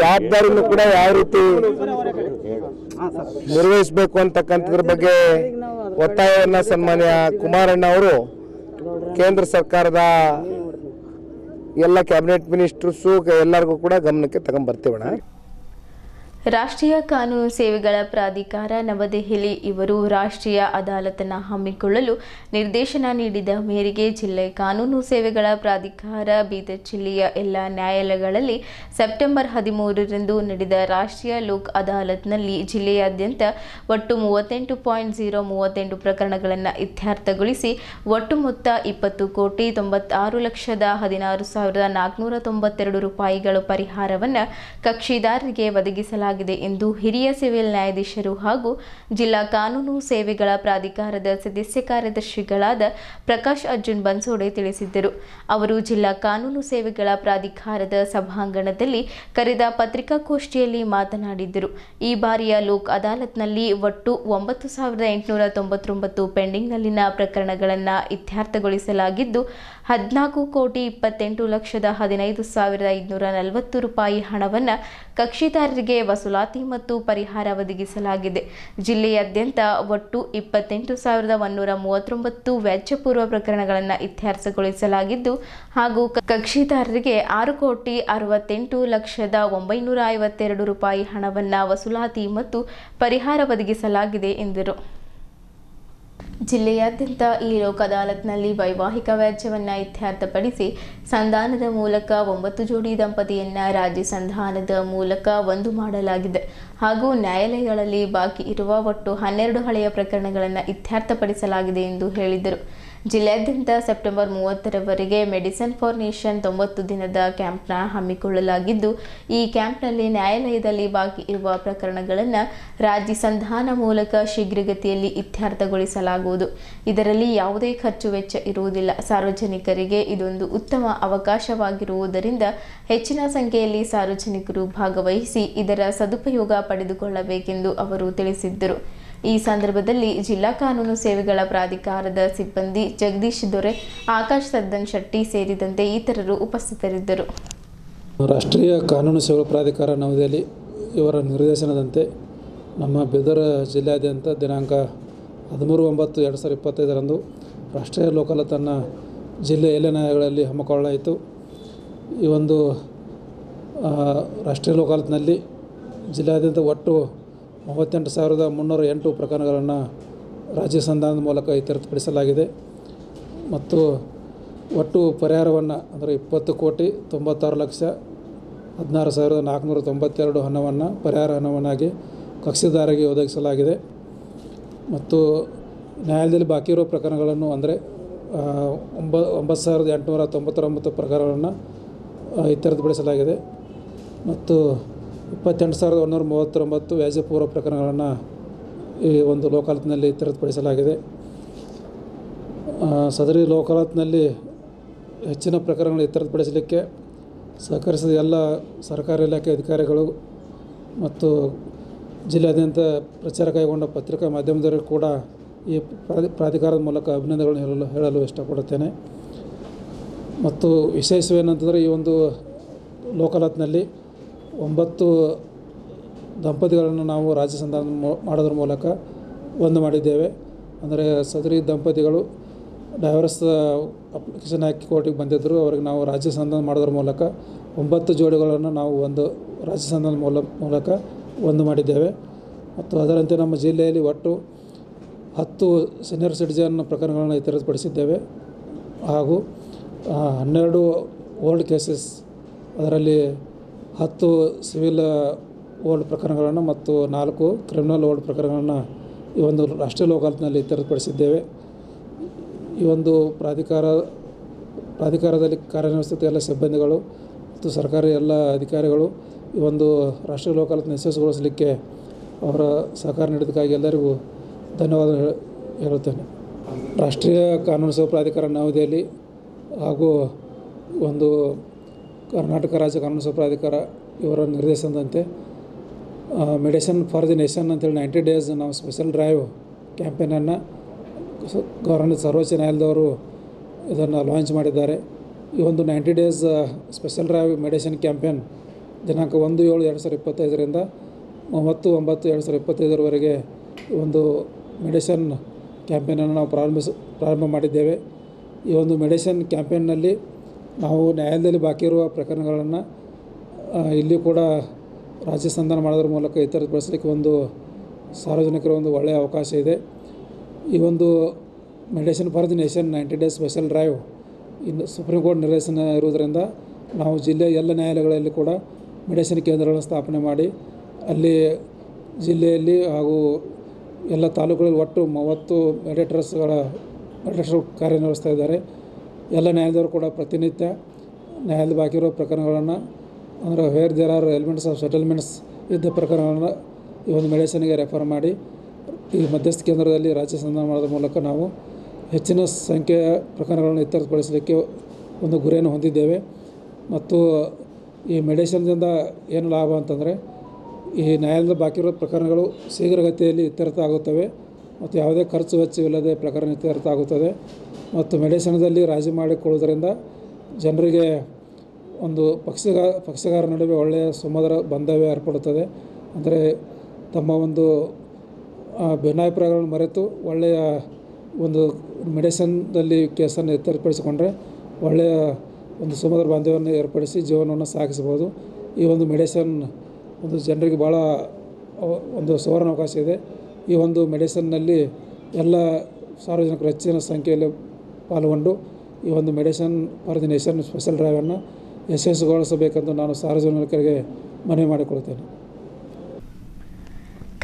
ಜವಾಬ್ದಾರಿನೂ ಕೂಡ ಯಾವ ರೀತಿ ನಿರ್ವಹಿಸಬೇಕು ಅಂತಕ್ಕಂಥದ್ರ ಬಗ್ಗೆ ಒತ್ತಾಯವನ್ನು ಸನ್ಮಾನ್ಯ ಕುಮಾರಣ್ಣ ಅವರು ಕೇಂದ್ರ ಸರ್ಕಾರದ ಎಲ್ಲ ಕ್ಯಾಬಿನೆಟ್ ಮಿನಿಸ್ಟರ್ಸು ಎಲ್ಲರಿಗೂ ಕೂಡ ಗಮನಕ್ಕೆ ತಗೊಂಡ್ಬರ್ತೀವಣ್ಣ. ರಾಷ್ಟ್ರೀಯ ಕಾನೂನು ಸೇವೆಗಳ ಪ್ರಾಧಿಕಾರ ನವದೆಹಲಿ ಇವರು ರಾಷ್ಟ್ರೀಯ ಅದಾಲತನ್ನು ಹಮ್ಮಿಕೊಳ್ಳಲು ನಿರ್ದೇಶನ ನೀಡಿದ ಮೇರೆಗೆ ಜಿಲ್ಲೆ ಕಾನೂನು ಸೇವೆಗಳ ಪ್ರಾಧಿಕಾರ ಬೀದರ್ ಜಿಲ್ಲೆಯ ಎಲ್ಲ ನ್ಯಾಯಾಲಯಗಳಲ್ಲಿ ಸೆಪ್ಟೆಂಬರ್ 13ರಂದು ನಡೆದ ರಾಷ್ಟ್ರೀಯ ಲೋಕ್ ಅದಾಲತ್ನಲ್ಲಿ ಜಿಲ್ಲೆಯಾದ್ಯಂತ ಒಟ್ಟು 38.038 ಪ್ರಕರಣಗಳನ್ನು ಇತ್ಯರ್ಥಗೊಳಿಸಿ ಒಟ್ಟು ಮೊತ್ತ 20,96,16,492 ರೂಪಾಯಿಗಳು ಪರಿಹಾರವನ್ನು ಕಕ್ಷಿದಾರರಿಗೆ ಒದಗಿಸಲಾಗಿದೆ ಎಂದು ಹಿರಿಯ ಸಿವಿಲ್ ನ್ಯಾಯಾಧೀಶರು ಹಾಗೂ ಜಿಲ್ಲಾ ಕಾನೂನು ಸೇವೆಗಳ ಪ್ರಾಧಿಕಾರದ ಸದಸ್ಯ ಕಾರ್ಯದರ್ಶಿಗಳಾದ ಪ್ರಕಾಶ್ ಅರ್ಜುನ್ ಬನ್ಸೋಡೆ ತಿಳಿಸಿದ್ದರು. ಅವರು ಜಿಲ್ಲಾ ಕಾನೂನು ಸೇವೆಗಳ ಪ್ರಾಧಿಕಾರದ ಸಭಾಂಗಣದಲ್ಲಿ ಕರೆದ ಪತ್ರಿಕಾಗೋಷ್ಠಿಯಲ್ಲಿ ಮಾತನಾಡಿದ್ದರು. ಈ ಬಾರಿಯ ಲೋಕ್ ಅದಾಲತ್ನಲ್ಲಿ ಒಟ್ಟು 9,899 ಪೆಂಡಿಂಗ್ನಲ್ಲಿನ ಪ್ರಕರಣಗಳನ್ನು ಇತ್ಯರ್ಥಗೊಳಿಸಲಾಗಿದ್ದು 14,28,15,540 ರೂಪಾಯಿ ಹಣವನ್ನು ಕಕ್ಷಿದಾರರಿಗೆ ವಸೂಲಾತಿ ಮತ್ತು ಪರಿಹಾರ ಒದಗಿಸಲಾಗಿದೆ. ಜಿಲ್ಲೆಯಾದ್ಯಂತ ಒಟ್ಟು 28,139 ವೆಚ್ಚಪೂರ್ವ ಪ್ರಕರಣಗಳನ್ನು ಇತ್ಯರ್ಥಗೊಳಿಸಲಾಗಿದ್ದು ಹಾಗೂ ಕಕ್ಷಿದಾರರಿಗೆ 6,68,952 ರೂಪಾಯಿ ಹಣವನ್ನು ವಸೂಲಾತಿ ಮತ್ತು ಪರಿಹಾರ ಒದಗಿಸಲಾಗಿದೆ ಎಂದರು. ಜಿಲ್ಲೆಯಾದ್ಯಂತ ಈ ಲೋಕ್ ಅದಾಲತ್ನಲ್ಲಿ ವೈವಾಹಿಕ ವ್ಯಾಜ್ಯವನ್ನು ಇತ್ಯರ್ಥಪಡಿಸಿ ಸಂಧಾನದ ಮೂಲಕ 9 ಜೋಡಿ ದಂಪತಿಯನ್ನು ರಾಜಿ ಸಂಧಾನದ ಮೂಲಕ ಒಂದು ಮಾಡಲಾಗಿದೆ ಹಾಗೂ ನ್ಯಾಯಾಲಯಗಳಲ್ಲಿ ಬಾಕಿ ಇರುವ ಒಟ್ಟು 12 ಹಳೆಯ ಪ್ರಕರಣಗಳನ್ನು ಇತ್ಯರ್ಥಪಡಿಸಲಾಗಿದೆ ಎಂದು ಹೇಳಿದರು. ಜಿಲ್ಲೆಯಾದ್ಯಂತ ಸೆಪ್ಟೆಂಬರ್ 30ರವರೆಗೆ ಮೆಡಿಸನ್ ಫಾರ್ ನೇಷನ್ 90 ದಿನದ ಕ್ಯಾಂಪ್ನ ಹಮ್ಮಿಕೊಳ್ಳಲಾಗಿದ್ದು ಈ ಕ್ಯಾಂಪ್ನಲ್ಲಿ ನ್ಯಾಯಾಲಯದಲ್ಲಿ ಬಾಕಿ ಇರುವ ಪ್ರಕರಣಗಳನ್ನು ರಾಜಿ ಸಂಧಾನ ಮೂಲಕ ಶೀಘ್ರಗತಿಯಲ್ಲಿ ಇತ್ಯರ್ಥಗೊಳಿಸಲಾಗುವುದು. ಇದರಲ್ಲಿ ಯಾವುದೇ ಖರ್ಚು ವೆಚ್ಚ ಇರುವುದಿಲ್ಲ. ಸಾರ್ವಜನಿಕರಿಗೆ ಇದೊಂದು ಉತ್ತಮ ಅವಕಾಶವಾಗಿರುವುದರಿಂದ ಹೆಚ್ಚಿನ ಸಂಖ್ಯೆಯಲ್ಲಿ ಸಾರ್ವಜನಿಕರು ಭಾಗವಹಿಸಿ ಇದರ ಸದುಪಯೋಗ ಪಡೆದುಕೊಳ್ಳಬೇಕೆಂದು ಅವರು ತಿಳಿಸಿದ್ದರು. ಈ ಸಂದರ್ಭದಲ್ಲಿ ಜಿಲ್ಲಾ ಕಾನೂನು ಸೇವೆಗಳ ಪ್ರಾಧಿಕಾರದ ಸಿಬ್ಬಂದಿ ಜಗದೀಶ್ ದೊರೆ, ಆಕಾಶ್ ಸದ್ದನ್ ಶೆಟ್ಟಿ ಸೇರಿದಂತೆ ಇತರರು ಉಪಸ್ಥಿತರಿದ್ದರು. ರಾಷ್ಟ್ರೀಯ ಕಾನೂನು ಸೇವೆಗಳ ಪ್ರಾಧಿಕಾರ ನವದೆಹಲಿ ಇವರ ನಿರ್ದೇಶನದಂತೆ ನಮ್ಮ ಬೀದರ್ ಜಿಲ್ಲೆಯಾದ್ಯಂತ ದಿನಾಂಕ 13/9/2025ರಂದು ರಾಷ್ಟ್ರೀಯ ಲೋಕ್ ಅದಾಲತನ್ನು ಜಿಲ್ಲೆಯ ಎಲ್ಲ ನ್ಯಾಯಾಲಯಗಳಲ್ಲಿ ಹಮ್ಮಿಕೊಳ್ಳಲಾಯಿತು. ಈ ಒಂದು ರಾಷ್ಟ್ರೀಯ ಲೋಕ್ ಅದಾಲತ್ನಲ್ಲಿ ಜಿಲ್ಲೆಯಾದ್ಯಂತ ಒಟ್ಟು 38,308 ಪ್ರಕರಣಗಳನ್ನು ರಾಜ್ಯ ಸಂಧಾನದ ಮೂಲಕ ಇತ್ಯರ್ಥಪಡಿಸಲಾಗಿದೆ ಮತ್ತು ಒಟ್ಟು ಪರಿಹಾರವನ್ನು ಅಂದರೆ 20,96,16,492 ಹಣವನ್ನು ಪರಿಹಾರ ಹಣವನ್ನಾಗಿ ಕಕ್ಷಿದಾರರಿಗೆ ಒದಗಿಸಲಾಗಿದೆ ಮತ್ತು ನ್ಯಾಯಾಲಯದಲ್ಲಿ ಬಾಕಿ ಇರುವ ಪ್ರಕರಣಗಳನ್ನು ಅಂದರೆ 9,899 ಪ್ರಕರಣಗಳನ್ನು ಇತ್ಯರ್ಥಪಡಿಸಲಾಗಿದೆ ಮತ್ತು 28,139 ವ್ಯಾಜ್ಯಪೂರ್ವ ಪ್ರಕರಣಗಳನ್ನು ಈ ಒಂದು ಲೋಕ್ ಅದಾಲತ್ನಲ್ಲಿ ಇತ್ಯರ್ಥಪಡಿಸಲಾಗಿದೆ. ಸದರಿ ಲೋಕ್ ಅದಾಲತ್ನಲ್ಲಿ ಹೆಚ್ಚಿನ ಪ್ರಕರಣಗಳು ಇತ್ಯರ್ಥಪಡಿಸಲಿಕ್ಕೆ ಸಹಕರಿಸಿದ ಎಲ್ಲ ಸರ್ಕಾರಿ ಇಲಾಖೆ ಅಧಿಕಾರಿಗಳು ಮತ್ತು ಜಿಲ್ಲೆಯಾದ್ಯಂತ ಪ್ರಚಾರ ಕೈಗೊಂಡ ಪತ್ರಿಕಾ ಮಾಧ್ಯಮದವರಿಗೂ ಕೂಡ ಈ ಪ್ರಾಧಿಕಾರದ ಮೂಲಕ ಅಭಿನಂದನೆಗಳನ್ನು ಹೇಳಲು ಇಷ್ಟಪಡುತ್ತೇನೆ. ಮತ್ತು ವಿಶೇಷವೇನಂತಂದರೆ ಈ ಒಂದು ಲೋಕ್ ಅದಾಲತ್ನಲ್ಲಿ 9 ದಂಪತಿಗಳನ್ನು ನಾವು ರಾಜ್ಯ ಸಂಧಾನ ಮಾಡೋದ್ರ ಮೂಲಕ ಒಂದು ಮಾಡಿದ್ದೇವೆ. ಅಂದರೆ ಸದರಿ ದಂಪತಿಗಳು ಡೈವರ್ಸ್ ಅಪ್ಲಿಕೇಶನ್ ಹಾಕಿ ಕೋರ್ಟಿಗೆ ಬಂದಿದ್ದರು. ಅವ್ರಿಗೆ ನಾವು ರಾಜ್ಯ ಸಂಧಾನ ಮಾಡೋದ್ರ ಮೂಲಕ 9 ಜೋಡಿಗಳನ್ನು ನಾವು ಒಂದು ರಾಜ್ಯ ಸಂಧಾನ ಮೂಲಕ ಒಂದು ಮಾಡಿದ್ದೇವೆ. ಮತ್ತು ಅದರಂತೆ ನಮ್ಮ ಜಿಲ್ಲೆಯಲ್ಲಿ ಒಟ್ಟು 10 ಸೀನಿಯರ್ ಸಿಟಿಜನ್ ಪ್ರಕರಣಗಳನ್ನು ಇತ್ಯರ್ಥಪಡಿಸಿದ್ದೇವೆ. ಹಾಗೂ 12 ಓಲ್ಡ್ ಕೇಸಸ್, ಅದರಲ್ಲಿ 10 ಸಿವಿಲ್ ಓಲ್ಡ್ ಪ್ರಕರಣಗಳನ್ನು ಮತ್ತು 4 ಕ್ರಿಮಿನಲ್ ಓಲ್ಡ್ ಪ್ರಕರಣಗಳನ್ನು ಈ ಒಂದು ರಾಷ್ಟ್ರೀಯ ಲೋಕ್ ಅದಾಲತ್ನಲ್ಲಿ ಇತ್ಯರ್ಥಪಡಿಸಿದ್ದೇವೆ. ಈ ಒಂದು ಪ್ರಾಧಿಕಾರದಲ್ಲಿ ಕಾರ್ಯನಿರ್ವಹಿಸುತ್ತ ಎಲ್ಲ ಸಿಬ್ಬಂದಿಗಳು ಮತ್ತು ಸರ್ಕಾರಿ ಎಲ್ಲ ಅಧಿಕಾರಿಗಳು ಈ ಒಂದು ರಾಷ್ಟ್ರೀಯ ಲೋಕ್ ಅದಾಲತ್ನ ಯಶಸ್ವಿಗೊಳಿಸಲಿಕ್ಕೆ ಅವರ ಸಹಕಾರ ನೀಡಿದ್ದಕ್ಕಾಗಿ ಎಲ್ಲರಿಗೂ ಧನ್ಯವಾದ ಹೇಳುತ್ತೇನೆ. ರಾಷ್ಟ್ರೀಯ ಕಾನೂನು ಸೇವಾ ಪ್ರಾಧಿಕಾರ ನವದೆಹಲಿ ಹಾಗೂ ಒಂದು ಕರ್ನಾಟಕ ರಾಜ್ಯ ಕಾನೂನು ಸೇವಾ ಪ್ರಾಧಿಕಾರ ಇವರ ನಿರ್ದೇಶನದಂತೆ ಮೆಡಿಸಿನ್ ಫಾರ್ ದಿ ನೇಷನ್ ಅಂತೇಳಿ 90 ಡೇಸ್ ನಾವು ಸ್ಪೆಷಲ್ ಡ್ರೈವ್ ಕ್ಯಾಂಪೇನನ್ನು ಗೌರವಾನ್ವಿತ ಸರ್ವೋಚ್ಚ ನ್ಯಾಯಾಲಯದವರು ಇದನ್ನು ಲಾಂಚ್ ಮಾಡಿದ್ದಾರೆ. ಈ ಒಂದು 90 days special drive medicine campaign ದಿನಾಂಕ 1/7/2025ರಿಂದ 30/9/2025ರವರೆಗೆ ಈ ಒಂದು ಮೆಡಿಸಿನ್ ಕ್ಯಾಂಪೇನನ್ನು ನಾವು ಪ್ರಾರಂಭ ಮಾಡಿದ್ದೇವೆ. ಈ ಒಂದು ಮೆಡಿಸಿನ್ ಕ್ಯಾಂಪೇನ್ನಲ್ಲಿ ನಾವು ನ್ಯಾಯಾಲಯದಲ್ಲಿ ಬಾಕಿ ಇರುವ ಪ್ರಕರಣಗಳನ್ನು ಇಲ್ಲಿ ಕೂಡ ರಾಜ್ಯ ಸಂಧಾನ ಮಾಡೋದ್ರ ಮೂಲಕ ಇತ್ಯರ್ಥಪಡಿಸಲಿಕ್ಕೆ ಒಂದು ಸಾರ್ವಜನಿಕರ ಒಂದು ಒಳ್ಳೆಯ ಅವಕಾಶ ಇದೆ. ಈ ಒಂದು medicine for the nation 90 days special drive ಇನ್ನು ಸುಪ್ರೀಂ ಕೋರ್ಟ್ ನಿರ್ದೇಶನ ಇರುವುದರಿಂದ ನಾವು ಜಿಲ್ಲೆಯ ಎಲ್ಲ ನ್ಯಾಯಾಲಯಗಳಲ್ಲಿ ಕೂಡ ಮೆಡಿಸಿನ್ ಕೇಂದ್ರಗಳನ್ನು ಸ್ಥಾಪನೆ ಮಾಡಿ ಅಲ್ಲಿ ಜಿಲ್ಲೆಯಲ್ಲಿ ಹಾಗೂ ಎಲ್ಲ ತಾಲೂಕುಗಳಲ್ಲಿ ಒಟ್ಟು 30 ಮೆಡಿಟರ್ಸ್ ಕಾರ್ಯನಿರ್ವಹಿಸ್ತಾ ಇದ್ದಾರೆ. ಎಲ್ಲ ನ್ಯಾಯಾಲಯದವರು ಕೂಡ ಪ್ರತಿನಿತ್ಯ ನ್ಯಾಯಾಲಯದ ಬಾಕಿ ಇರೋ ಪ್ರಕರಣಗಳನ್ನು ಅಂದರೆ where there are elements of settlements ಇದ್ದ ಪ್ರಕರಣಗಳನ್ನು ಈ ಒಂದು ಮೆಡಿಸಿನ್ಗೆ ರೆಫರ್ ಮಾಡಿ ಈ ಮಧ್ಯಸ್ಥ ಕೇಂದ್ರದಲ್ಲಿ ರಾಜ್ಯ ಸಂಧಾನ ಮಾಡೋದ್ರ ಮೂಲಕ ನಾವು ಹೆಚ್ಚಿನ ಸಂಖ್ಯೆಯ ಪ್ರಕರಣಗಳನ್ನು ಇತ್ಯರ್ಥಪಡಿಸಲಿಕ್ಕೆ ಒಂದು ಗುರಿಯನ್ನು ಹೊಂದಿದ್ದೇವೆ. ಮತ್ತು ಈ ಮೆಡಿಸಿನ್ದಿಂದ ಏನು ಲಾಭ ಅಂತಂದರೆ ಈ ನ್ಯಾಯಾಲಯದ ಬಾಕಿ ಇರೋ ಪ್ರಕರಣಗಳು ಶೀಘ್ರಗತಿಯಲ್ಲಿ ಇತ್ಯರ್ಥ ಆಗುತ್ತವೆ ಮತ್ತು ಯಾವುದೇ ಖರ್ಚು ವೆಚ್ಚವಿಲ್ಲದೆ ಪ್ರಕರಣ ಇತ್ಯರ್ಥ ಆಗುತ್ತದೆ. ಮತ್ತು ಮೆಡಿಸಿನ್ದಲ್ಲಿ ರಾಜಿ ಮಾಡಿಕೊಳ್ಳುವುದರಿಂದ ಜನರಿಗೆ ಒಂದು ಪಕ್ಷಗಾರ ನಡುವೆ ಒಳ್ಳೆಯ ಸುಮಧುರ ಬಾಂಧವ್ಯ ಏರ್ಪಡುತ್ತದೆ. ಅಂದರೆ ತಮ್ಮ ಒಂದು ಭಿನ್ನಾಭಿಪ್ರಾಯಗಳನ್ನು ಮರೆತು ಒಳ್ಳೆಯ ಒಂದು ಮೆಡಿಸಿನ್ದಲ್ಲಿ ಕೇಸನ್ನು ಇತ್ಯರ್ಥಪಡಿಸಿಕೊಂಡ್ರೆ ಒಳ್ಳೆಯ ಒಂದು ಸುಮಧುರ ಬಾಂಧವ್ಯವನ್ನು ಏರ್ಪಡಿಸಿ ಜೀವನವನ್ನು ಸಾಗಿಸಬಹುದು. ಈ ಒಂದು ಮೆಡಿಸಿನ್ ಒಂದು ಜನರಿಗೆ ಭಾಳ ಒಂದು ಸುವರ್ಣ ಅವಕಾಶ ಇದೆ. ಈ ಒಂದು ಮೆಡಿಸಿನ್ನಲ್ಲಿ ಎಲ್ಲ ಸಾರ್ವಜನಿಕರು ಹೆಚ್ಚಿನ ಸಂಖ್ಯೆಯಲ್ಲಿ ಪಾಲ್ಗೊಂಡು ಈ ಒಂದು medicine for the nation special ಡ್ರೈವನ್ನು ಯಶಸ್ವಿಗೊಳಿಸಬೇಕೆಂದು ನಾನು ಸಾರ್ವಜನಿಕರಿಗೆ ಮನವಿ ಮಾಡಿಕೊಳ್ತೇನೆ.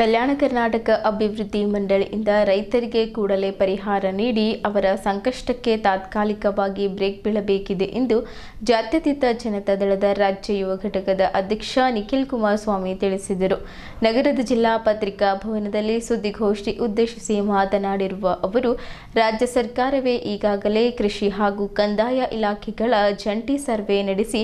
ಕಲ್ಯಾಣ ಕರ್ನಾಟಕ ಅಭಿವೃದ್ಧಿ ಮಂಡಳಿಯಿಂದ ರೈತರಿಗೆ ಕೂಡಲೇ ಪರಿಹಾರ ನೀಡಿ ಅವರ ಸಂಕಷ್ಟಕ್ಕೆ ತಾತ್ಕಾಲಿಕವಾಗಿ ಬ್ರೇಕ್ ಬೀಳಬೇಕಿದೆ ಎಂದು ಜಾತ್ಯತೀತ ಜನತಾ ದಳದ ರಾಜ್ಯ ಯುವ ಘಟಕದ ಅಧ್ಯಕ್ಷ ನಿಖಿಲ್ ಕುಮಾರಸ್ವಾಮಿ ತಿಳಿಸಿದರು. ನಗರದ ಜಿಲ್ಲಾ ಪತ್ರಿಕಾ ಭವನದಲ್ಲಿ ಸುದ್ದಿಗೋಷ್ಠಿ ಉದ್ದೇಶಿಸಿ ಮಾತನಾಡಿರುವ ಅವರು, ರಾಜ್ಯ ಸರ್ಕಾರವೇ ಈಗಾಗಲೇ ಕೃಷಿ ಹಾಗೂ ಕಂದಾಯ ಇಲಾಖೆಗಳ ಜಂಟಿ ಸರ್ವೆ ನಡೆಸಿ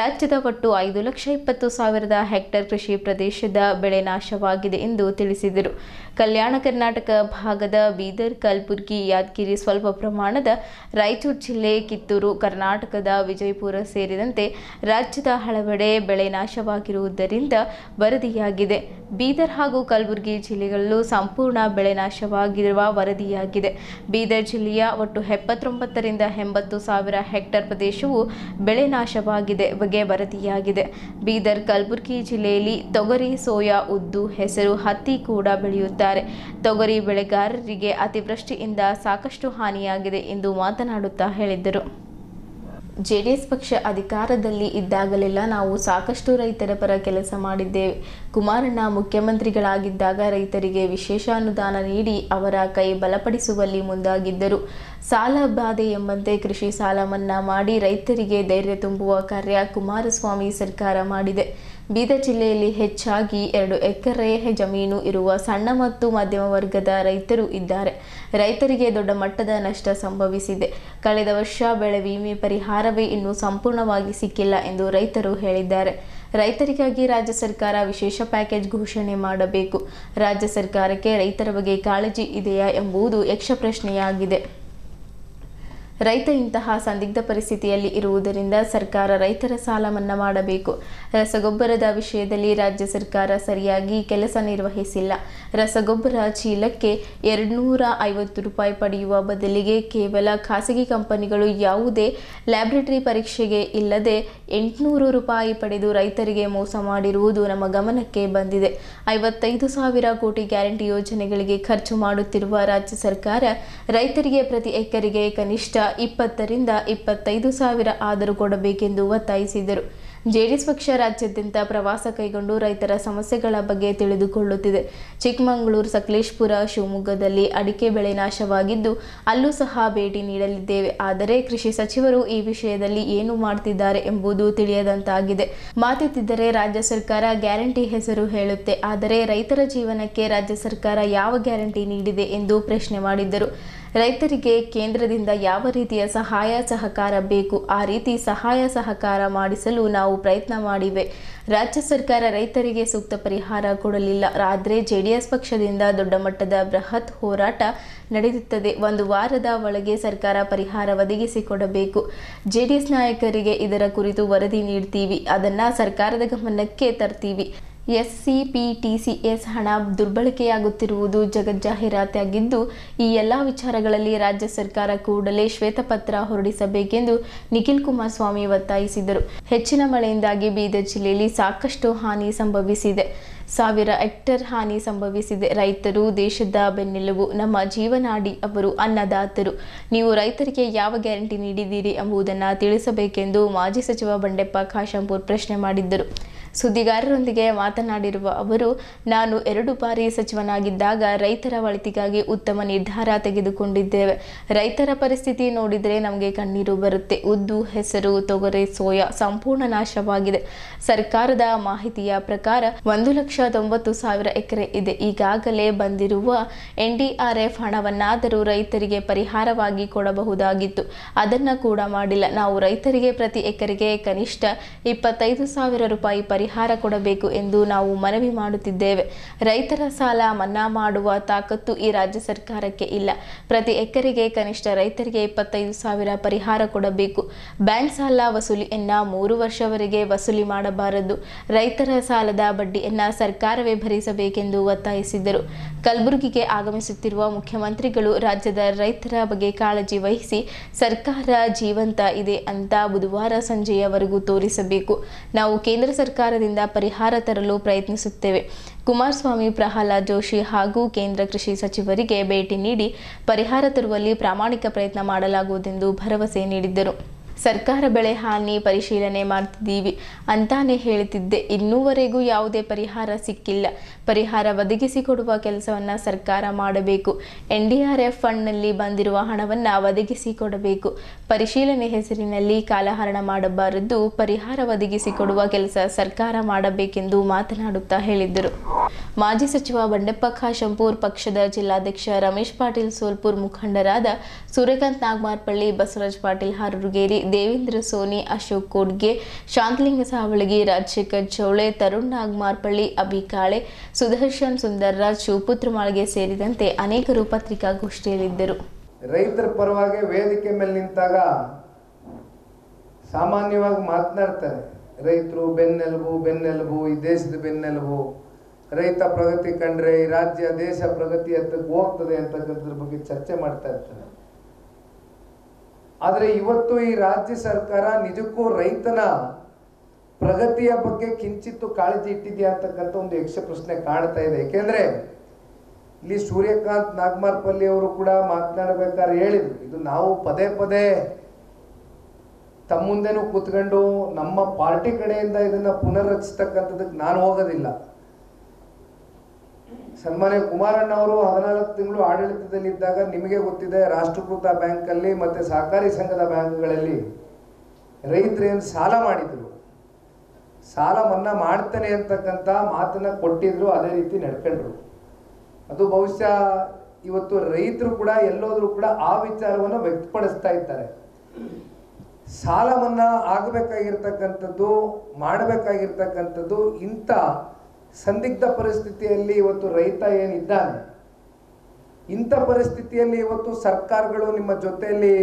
ರಾಜ್ಯದ ಒಟ್ಟು 5,20,000 ಹೆಕ್ಟೇರ್ ಕೃಷಿ ಪ್ರದೇಶದ ಬೆಳೆ ನಾಶವಾಗಿದೆ ಎಂದು ತಿಳಿಸಿದರು. ಕಲ್ಯಾಣ ಕರ್ನಾಟಕ ಭಾಗದ ಬೀದರ್, ಕಲಬುರಗಿ, ಯಾದಗಿರಿ, ಸ್ವಲ್ಪ ಪ್ರಮಾಣದ ರಾಯಚೂರು ಜಿಲ್ಲೆ, ಕಿತ್ತೂರು, ಕರ್ನಾಟಕದ ವಿಜಯಪುರ ಸೇರಿದಂತೆ ರಾಜ್ಯದ ಹಲವೆಡೆ ಬೆಳೆ ನಾಶವಾಗಿರುವುದರಿಂದ ವರದಿಯಾಗಿದೆ. ಬೀದರ್ ಹಾಗೂ ಕಲಬುರಗಿ ಜಿಲ್ಲೆಗಳಲ್ಲೂ ಸಂಪೂರ್ಣ ಬೆಳೆ ನಾಶವಾಗಿರುವ ವರದಿಯಾಗಿದೆ. ಬೀದರ್ ಜಿಲ್ಲೆಯ ಒಟ್ಟು 79ರಿಂದ 80,000 ಹೆಕ್ಟೇರ್ ಪ್ರದೇಶವು ಬೆಳೆ ನಾಶವಾಗಿದೆ ಬಗ್ಗೆ ವರದಿಯಾಗಿದೆ. ಬೀದರ್, ಕಲಬುರಗಿ ಜಿಲ್ಲೆಯಲ್ಲಿ ತೊಗರಿ, ಸೋಯಾ, ಉದ್ದು, ಹೆಸರು, ಹತ್ತಿ ಕೂಡ ಬೆಳೆಯುತ್ತಾರೆ. ತೊಗರಿ ಬೆಳೆಗಾರರಿಗೆ ಅತಿವೃಷ್ಟಿಯಿಂದ ಸಾಕಷ್ಟು ಹಾನಿಯಾಗಿದೆ ಎಂದು ಮಾತನಾಡುತ್ತಾ ಹೇಳಿದರು. ಜೆಡಿಎಸ್ ಪಕ್ಷ ಅಧಿಕಾರದಲ್ಲಿ ಇದ್ದಾಗಲೆಲ್ಲ ನಾವು ಸಾಕಷ್ಟು ರೈತರ ಪರ ಕೆಲಸ ಮಾಡಿದ್ದೇವೆ. ಕುಮಾರಣ್ಣ ಮುಖ್ಯಮಂತ್ರಿಗಳಾಗಿದ್ದಾಗ ರೈತರಿಗೆ ವಿಶೇಷ ಅನುದಾನ ನೀಡಿ ಅವರ ಕೈ ಬಲಪಡಿಸುವಲ್ಲಿ ಮುಂದಾಗಿದ್ದರು. ಸಾಲ ಬಾಧೆ ಎಂಬಂತೆ ಕೃಷಿ ಸಾಲ ಮನ್ನಾ ಮಾಡಿ ರೈತರಿಗೆ ಧೈರ್ಯ ತುಂಬುವ ಕಾರ್ಯ ಕುಮಾರಸ್ವಾಮಿ ಸರ್ಕಾರ ಮಾಡಿದೆ. ಬೀದರ್ ಜಿಲ್ಲೆಯಲ್ಲಿ ಹೆಚ್ಚಾಗಿ 2 ಎಕರೆ ಜಮೀನು ಇರುವ ಸಣ್ಣ ಮತ್ತು ಮಧ್ಯಮ ವರ್ಗದ ರೈತರು ಇದ್ದಾರೆ. ರೈತರಿಗೆ ದೊಡ್ಡ ಮಟ್ಟದ ನಷ್ಟ ಸಂಭವಿಸಿದೆ. ಕಳೆದ ವರ್ಷ ಬೆಳೆ ವಿಮೆ ಪರಿಹಾರವೇ ಇನ್ನೂ ಸಂಪೂರ್ಣವಾಗಿ ಸಿಕ್ಕಿಲ್ಲ ಎಂದು ರೈತರು ಹೇಳಿದ್ದಾರೆ. ರೈತರಿಗಾಗಿ ರಾಜ್ಯ ಸರ್ಕಾರ ವಿಶೇಷ ಪ್ಯಾಕೇಜ್ ಘೋಷಣೆ ಮಾಡಬೇಕು. ರಾಜ್ಯ ಸರ್ಕಾರಕ್ಕೆ ರೈತರ ಬಗ್ಗೆ ಕಾಳಜಿ ಇದೆಯಾ ಎಂಬುದು ಯಕ್ಷಪ್ರಶ್ನೆಯಾಗಿದೆ. ರೈತ ಇಂತಹ ಸಂದಿಗ್ಧ ಪರಿಸ್ಥಿತಿಯಲ್ಲಿ ಇರುವುದರಿಂದ ಸರ್ಕಾರ ರೈತರ ಸಾಲ ಮನ್ನಾ ಮಾಡಬೇಕು. ರಸಗೊಬ್ಬರದ ವಿಷಯದಲ್ಲಿ ರಾಜ್ಯ ಸರ್ಕಾರ ಸರಿಯಾಗಿ ಕೆಲಸ ನಿರ್ವಹಿಸಿಲ್ಲ. ರಸಗೊಬ್ಬರ ಚೀಲಕ್ಕೆ 250 ರೂಪಾಯಿ ಪಡೆಯುವ ಬದಲಿಗೆ ಕೇವಲ ಖಾಸಗಿ ಕಂಪನಿಗಳು ಯಾವುದೇ ಲ್ಯಾಬೊರೇಟರಿ ಪರೀಕ್ಷೆಗೆ ಇಲ್ಲದೆ 800 ರೂಪಾಯಿ ಪಡೆದು ರೈತರಿಗೆ ಮೋಸ ಮಾಡಿರುವುದು ನಮ್ಮ ಗಮನಕ್ಕೆ ಬಂದಿದೆ. 55,000 ಕೋಟಿ ಗ್ಯಾರಂಟಿ ಯೋಜನೆಗಳಿಗೆ ಖರ್ಚು ಮಾಡುತ್ತಿರುವ ರಾಜ್ಯ ಸರ್ಕಾರ ರೈತರಿಗೆ ಪ್ರತಿ ಎಕರೆಗೆ ಕನಿಷ್ಠ 20,000 ರಿಂದ 25,000 ಆದರೂ ಕೊಡಬೇಕೆಂದು ಒತ್ತಾಯಿಸಿದರು. ಜೆಡಿಎಸ್ ಪಕ್ಷ ರಾಜ್ಯಾದ್ಯಂತ ಪ್ರವಾಸ ಕೈಗೊಂಡು ರೈತರ ಸಮಸ್ಯೆಗಳ ಬಗ್ಗೆ ತಿಳಿದುಕೊಳ್ಳುತ್ತಿದೆ. ಚಿಕ್ಕಮಗಳೂರು, ಸಕಲೇಶಪುರ, ಶಿವಮೊಗ್ಗದಲ್ಲಿ ಅಡಿಕೆ ಬೆಳೆ ನಾಶವಾಗಿದ್ದು ಅಲ್ಲೂ ಸಹ ಭೇಟಿ ನೀಡಲಿದ್ದೇವೆ. ಆದರೆ ಕೃಷಿ ಸಚಿವರು ಈ ವಿಷಯದಲ್ಲಿ ಏನು ಮಾಡ್ತಿದ್ದಾರೆ ಎಂಬುದು ತಿಳಿಯದಂತಾಗಿದೆ. ಮಾತೆತ್ತಿದ್ದರೆ ರಾಜ್ಯ ಸರ್ಕಾರ ಗ್ಯಾರಂಟಿ ಹೆಸರು ಹೇಳುತ್ತೆ, ಆದರೆ ರೈತರ ಜೀವನಕ್ಕೆ ರಾಜ್ಯ ಸರ್ಕಾರ ಯಾವ ಗ್ಯಾರಂಟಿ ನೀಡಿದೆ ಎಂದು ಪ್ರಶ್ನೆ ಮಾಡಿದ್ದರು. ರೈತರಿಗೆ ಕೇಂದ್ರದಿಂದ ಯಾವ ರೀತಿಯ ಸಹಾಯ ಸಹಕಾರ ಬೇಕು ಆ ರೀತಿ ಸಹಾಯ ಸಹಕಾರ ಮಾಡಿಸಲು ನಾವು ಪ್ರಯತ್ನ ಮಾಡಿವೆ. ರಾಜ್ಯ ಸರ್ಕಾರ ರೈತರಿಗೆ ಸೂಕ್ತ ಪರಿಹಾರ ಕೊಡಲಿಲ್ಲ. ಆದರೆ ಜೆಡಿಎಸ್ ಪಕ್ಷದಿಂದ ದೊಡ್ಡ ಮಟ್ಟದ ಬೃಹತ್ ಹೋರಾಟ ನಡೆಯುತ್ತದೆ. 1 ವಾರದ ಒಳಗೆ ಸರ್ಕಾರ ಪರಿಹಾರ ಒದಗಿಸಿಕೊಡಬೇಕು. ಜೆಡಿಎಸ್ ನಾಯಕರಿಗೆ ಇದರ ಕುರಿತು ವರದಿ ನೀಡ್ತೀವಿ, ಅದನ್ನು ಸರ್ಕಾರದ ಗಮನಕ್ಕೆ ತರ್ತೀವಿ. SCPTCS ಹಣ ದುರ್ಬಳಕೆಯಾಗುತ್ತಿರುವುದು ಜಗಜ್ಜಾಹೀರಾತಾಗಿದ್ದು ಈ ಎಲ್ಲ ವಿಚಾರಗಳಲ್ಲಿ ರಾಜ್ಯ ಸರ್ಕಾರ ಕೂಡಲೇ ಶ್ವೇತಪತ್ರ ಹೊರಡಿಸಬೇಕೆಂದು ನಿಖಿಲ್ ಕುಮಾರಸ್ವಾಮಿ ಒತ್ತಾಯಿಸಿದರು. ಹೆಚ್ಚಿನ ಮಳೆಯಿಂದಾಗಿ ಬೀದರ್ ಜಿಲ್ಲೆಯಲ್ಲಿ ಸಾಕಷ್ಟು ಹಾನಿ ಸಂಭವಿಸಿದೆ. 1000 ಹೆಕ್ಟೇರ್ ಹಾನಿ ಸಂಭವಿಸಿದೆ. ರೈತರು ದೇಶದ ಬೆನ್ನೆಲುಬು, ನಮ್ಮ ಜೀವನಾಡಿ, ಅವರು ಅನ್ನದಾತರು. ನೀವು ರೈತರಿಗೆ ಯಾವ ಗ್ಯಾರಂಟಿ ನೀಡಿದ್ದೀರಿ ಎಂಬುದನ್ನು ತಿಳಿಸಬೇಕೆಂದು ಮಾಜಿ ಸಚಿವ ಬಂಡೆಪ್ಪ ಖಾಶೆಂಪೂರ್ ಪ್ರಶ್ನೆ ಮಾಡಿದ್ದರು. ಸುದ್ದಿಗಾರರೊಂದಿಗೆ ಮಾತನಾಡಿರುವ ಅವರು, ನಾನು 2 ಬಾರಿ ಸಚಿವನಾಗಿದ್ದಾಗ ರೈತರ ಒಳಿತಿಗಾಗಿ ಉತ್ತಮ ನಿರ್ಧಾರ ತೆಗೆದುಕೊಂಡಿದ್ದೇವೆ. ರೈತರ ಪರಿಸ್ಥಿತಿ ನೋಡಿದರೆ ನಮಗೆ ಕಣ್ಣೀರು ಬರುತ್ತೆ. ಉದ್ದು, ಹೆಸರು, ತೊಗರೆ, ಸೋಯಾ ಸಂಪೂರ್ಣ ನಾಶವಾಗಿದೆ. ಸರ್ಕಾರದ ಮಾಹಿತಿಯ ಪ್ರಕಾರ 1,90,000 ಎಕರೆ ಇದೆ. ಈಗಾಗಲೇ ಬಂದಿರುವ NDRF ಹಣವನ್ನಾದರೂ ರೈತರಿಗೆ ಪರಿಹಾರವಾಗಿ ಕೊಡಬಹುದಾಗಿತ್ತು. ಅದನ್ನು ಕೂಡ ಮಾಡಿಲ್ಲ. ನಾವು ರೈತರಿಗೆ ಪ್ರತಿ ಎಕರೆಗೆ ಕನಿಷ್ಠ 25,000 ರೂಪಾಯಿ ಪರಿಹಾರ ಕೊಡಬೇಕು ಎಂದು ನಾವು ಮನವಿ ಮಾಡುತ್ತಿದ್ದೇವೆ. ರೈತರ ಸಾಲ ಮನ್ನಾ ಮಾಡುವ ತಾಕತ್ತು ಈ ರಾಜ್ಯ ಸರ್ಕಾರಕ್ಕೆ ಇಲ್ಲ. ಪ್ರತಿ ಎಕರೆಗೆ ಕನಿಷ್ಠ ರೈತರಿಗೆ 25,000 ಪರಿಹಾರ ಕೊಡಬೇಕು. ಬ್ಯಾಂಕ್ ಸಾಲ ವಸೂಲಿಯನ್ನು 3 ವರ್ಷವರೆಗೆ ವಸೂಲಿ ಮಾಡಬಾರದು. ರೈತರ ಸಾಲದ ಬಡ್ಡಿಯನ್ನು ಸರ್ಕಾರವೇ ಭರಿಸಬೇಕೆಂದು ಒತ್ತಾಯಿಸಿದರು. ಕಲಬುರಗಿಗೆ ಆಗಮಿಸುತ್ತಿರುವ ಮುಖ್ಯಮಂತ್ರಿಗಳು ರಾಜ್ಯದ ರೈತರ ಬಗ್ಗೆ ಕಾಳಜಿ ವಹಿಸಿ ಸರ್ಕಾರ ಜೀವಂತ ಇದೆ ಅಂತ ಬುಧವಾರ ಸಂಜೆಯವರೆಗೂ ತೋರಿಸಬೇಕು. ನಾವು ಕೇಂದ್ರ ಸರ್ಕಾರದಿಂದ ಪರಿಹಾರ ತರಲು ಪ್ರಯತ್ನಿಸುತ್ತೇವೆ. ಕುಮಾರಸ್ವಾಮಿ, ಪ್ರಹ್ಲಾದ್ ಜೋಶಿ ಹಾಗೂ ಕೇಂದ್ರ ಕೃಷಿ ಸಚಿವರಿಗೆ ಭೇಟಿ ನೀಡಿ ಪರಿಹಾರ ತರುವಲ್ಲಿ ಪ್ರಾಮಾಣಿಕ ಪ್ರಯತ್ನ ಮಾಡಲಾಗುವುದೆಂದು ಭರವಸೆ ನೀಡಿದ್ದರು. ಸರ್ಕಾರ ಬೆಳೆ ಹಾನಿ ಪರಿಶೀಲನೆ ಮಾಡ್ತಿದ್ದೀವಿ ಅಂತಾನೆ ಹೇಳ್ತಿದ್ದೆ. ಇನ್ನೂವರೆಗೂ ಯಾವುದೇ ಪರಿಹಾರ ಸಿಕ್ಕಿಲ್ಲ. ಪರಿಹಾರ ಒದಗಿಸಿಕೊಡುವ ಕೆಲಸವನ್ನು ಸರ್ಕಾರ ಮಾಡಬೇಕು. NDRF ಫಂಡ್ನಲ್ಲಿ ಬಂದಿರುವ ಹಣವನ್ನು ಒದಗಿಸಿಕೊಡಬೇಕು. ಪರಿಶೀಲನೆ ಹೆಸರಿನಲ್ಲಿ ಕಾಲಹರಣ ಮಾಡಬಾರದು. ಪರಿಹಾರ ಒದಗಿಸಿಕೊಡುವ ಕೆಲಸ ಸರ್ಕಾರ ಮಾಡಬೇಕೆಂದು ಮಾತನಾಡುತ್ತಾ ಹೇಳಿದ್ದರು. ಮಾಜಿ ಸಚಿವ ಬಂಡೆಪ್ಪ ಖಾಶೆಂಪೂರ್, ಪಕ್ಷದ ಜಿಲ್ಲಾಧ್ಯಕ್ಷ ರಮೇಶ್ ಪಾಟೀಲ್ ಸೋಲ್ಪುರ್, ಮುಖಂಡರಾದ ಸೂರ್ಯಕಾಂತ್ ನಾಗಮಾರ್ಪಳ್ಳಿ, ಬಸವರಾಜ್ ಪಾಟೀಲ್ ಹಾರೂಗೇರಿ, ದೇವೇಂದ್ರ ಸೋನಿ, ಅಶೋಕ್ ಕೋಡ್ಗೆ, ಶಾಂತಲಿಂಗ ಸಾವಳಗಿ, ರಾಜಶೇಖರ್ ಚೌಳೆ, ತರುಣ್ ನಾಗಮಾರ್ಪಳ್ಳಿ, ಅಭಿ ಕಾಳೆ, ಸುದರ್ಶನ್ ಸುಂದರ್ರಾಜ್, ಶಿವಪುತ್ರ ಮಾಳ್ಗೆ ಸೇರಿದಂತೆ ಅನೇಕರು ಪತ್ರಿಕಾಗೋಷ್ಠಿಯಲ್ಲಿದ್ದರು. ರೈತರ ಪರವಾಗಿ ವೇದಿಕೆ ಮೇಲೆ ನಿಂತಾಗ ಸಾಮಾನ್ಯವಾಗಿ ಮಾತನಾಡ್ತಾರೆ. ರೈತರು ಬೆನ್ನೆಲುಬು, ಈ ದೇಶದ ಬೆನ್ನೆಲುಬು, ರೈತ ಪ್ರಗತಿ ಕಂಡ್ರೆ ಈ ರಾಜ್ಯ ದೇಶ ಪ್ರಗತಿ ಹತ್ತಕ್ಕೆ ಹೋಗ್ತದೆ ಅಂತಕ್ಕಂಥದ್ರ ಬಗ್ಗೆ ಚರ್ಚೆ ಮಾಡ್ತಾ ಇರ್ತಾರೆ. ಆದರೆ ಇವತ್ತು ಈ ರಾಜ್ಯ ಸರ್ಕಾರ ನಿಜಕ್ಕೂ ರೈತನ ಪ್ರಗತಿಯ ಬಗ್ಗೆ ಕಿಂಚಿತ್ತು ಕಾಳಜಿ ಇಟ್ಟಿದೆಯಾ ಅಂತಕ್ಕಂಥ ಒಂದು ಯಕ್ಷ ಪ್ರಶ್ನೆ ಕಾಣ್ತಾ ಇದೆ. ಏಕೆಂದ್ರೆ ಇಲ್ಲಿ ಸೂರ್ಯಕಾಂತ್ ನಾಗಮಾರ್ಪಲ್ಲಿ ಅವರು ಕೂಡ ಮಾತನಾಡಬೇಕಾದ್ರೆ ಹೇಳಿದ್ರು, ಇದು ನಾವು ಪದೇ ಪದೇ ತಮ್ಮ ಮುಂದೆನೂ ಕೂತ್ಕೊಂಡು ನಮ್ಮ ಪಾರ್ಟಿ ಕಡೆಯಿಂದ ಇದನ್ನ ಪುನರ್ರಚಿಸ್ತಕ್ಕಂಥದಕ್ಕೆ ನಾನು ಹೋಗೋದಿಲ್ಲ. ಸನ್ಮಾನ್ಯ ಕುಮಾರಣ್ಣ ಅವರು 14 ತಿಂಗಳು ಆಡಳಿತದಲ್ಲಿದ್ದಾಗ ನಿಮಗೆ ಗೊತ್ತಿದೆ, ರಾಷ್ಟ್ರೀಕೃತ ಬ್ಯಾಂಕಲ್ಲಿ ಮತ್ತೆ ಸಹಕಾರಿ ಸಂಘದ ಬ್ಯಾಂಕ್ಗಳಲ್ಲಿ ರೈತರೇನು ಸಾಲ ಮಾಡಿದ್ರು, ಸಾಲ ಮನ್ನಾ ಮಾಡ್ತೇನೆ ಅಂತಕ್ಕಂಥ ಮಾತನ್ನ ಕೊಟ್ಟಿದ್ರು, ಅದೇ ರೀತಿ ನಡ್ಕೊಂಡ್ರು. ಅದು ಬಹುಶಃ ಇವತ್ತು ರೈತರು ಕೂಡ ಎಲ್ಲೋದ್ರೂ ಕೂಡ ಆ ವಿಚಾರವನ್ನು ವ್ಯಕ್ತಪಡಿಸ್ತಾ ಇದ್ದಾರೆ. ಸಾಲ ಮನ್ನಾ ಆಗಬೇಕಾಗಿರ್ತಕ್ಕಂಥದ್ದು, ಮಾಡಬೇಕಾಗಿರ್ತಕ್ಕಂಥದ್ದು ಇಂಥ ಸಂದಿಗ್ಧ ಪರಿಸ್ಥಿತಿಯಲ್ಲಿ ಇವತ್ತು ರೈತ ಏನಿದ್ದಾನೆ, ಇಂಥ ಪರಿಸ್ಥಿತಿಯಲ್ಲಿ ಇವತ್ತು ಸರ್ಕಾರಗಳು ನಿಮ್ಮ ಜೊತೆಯಲ್ಲಿ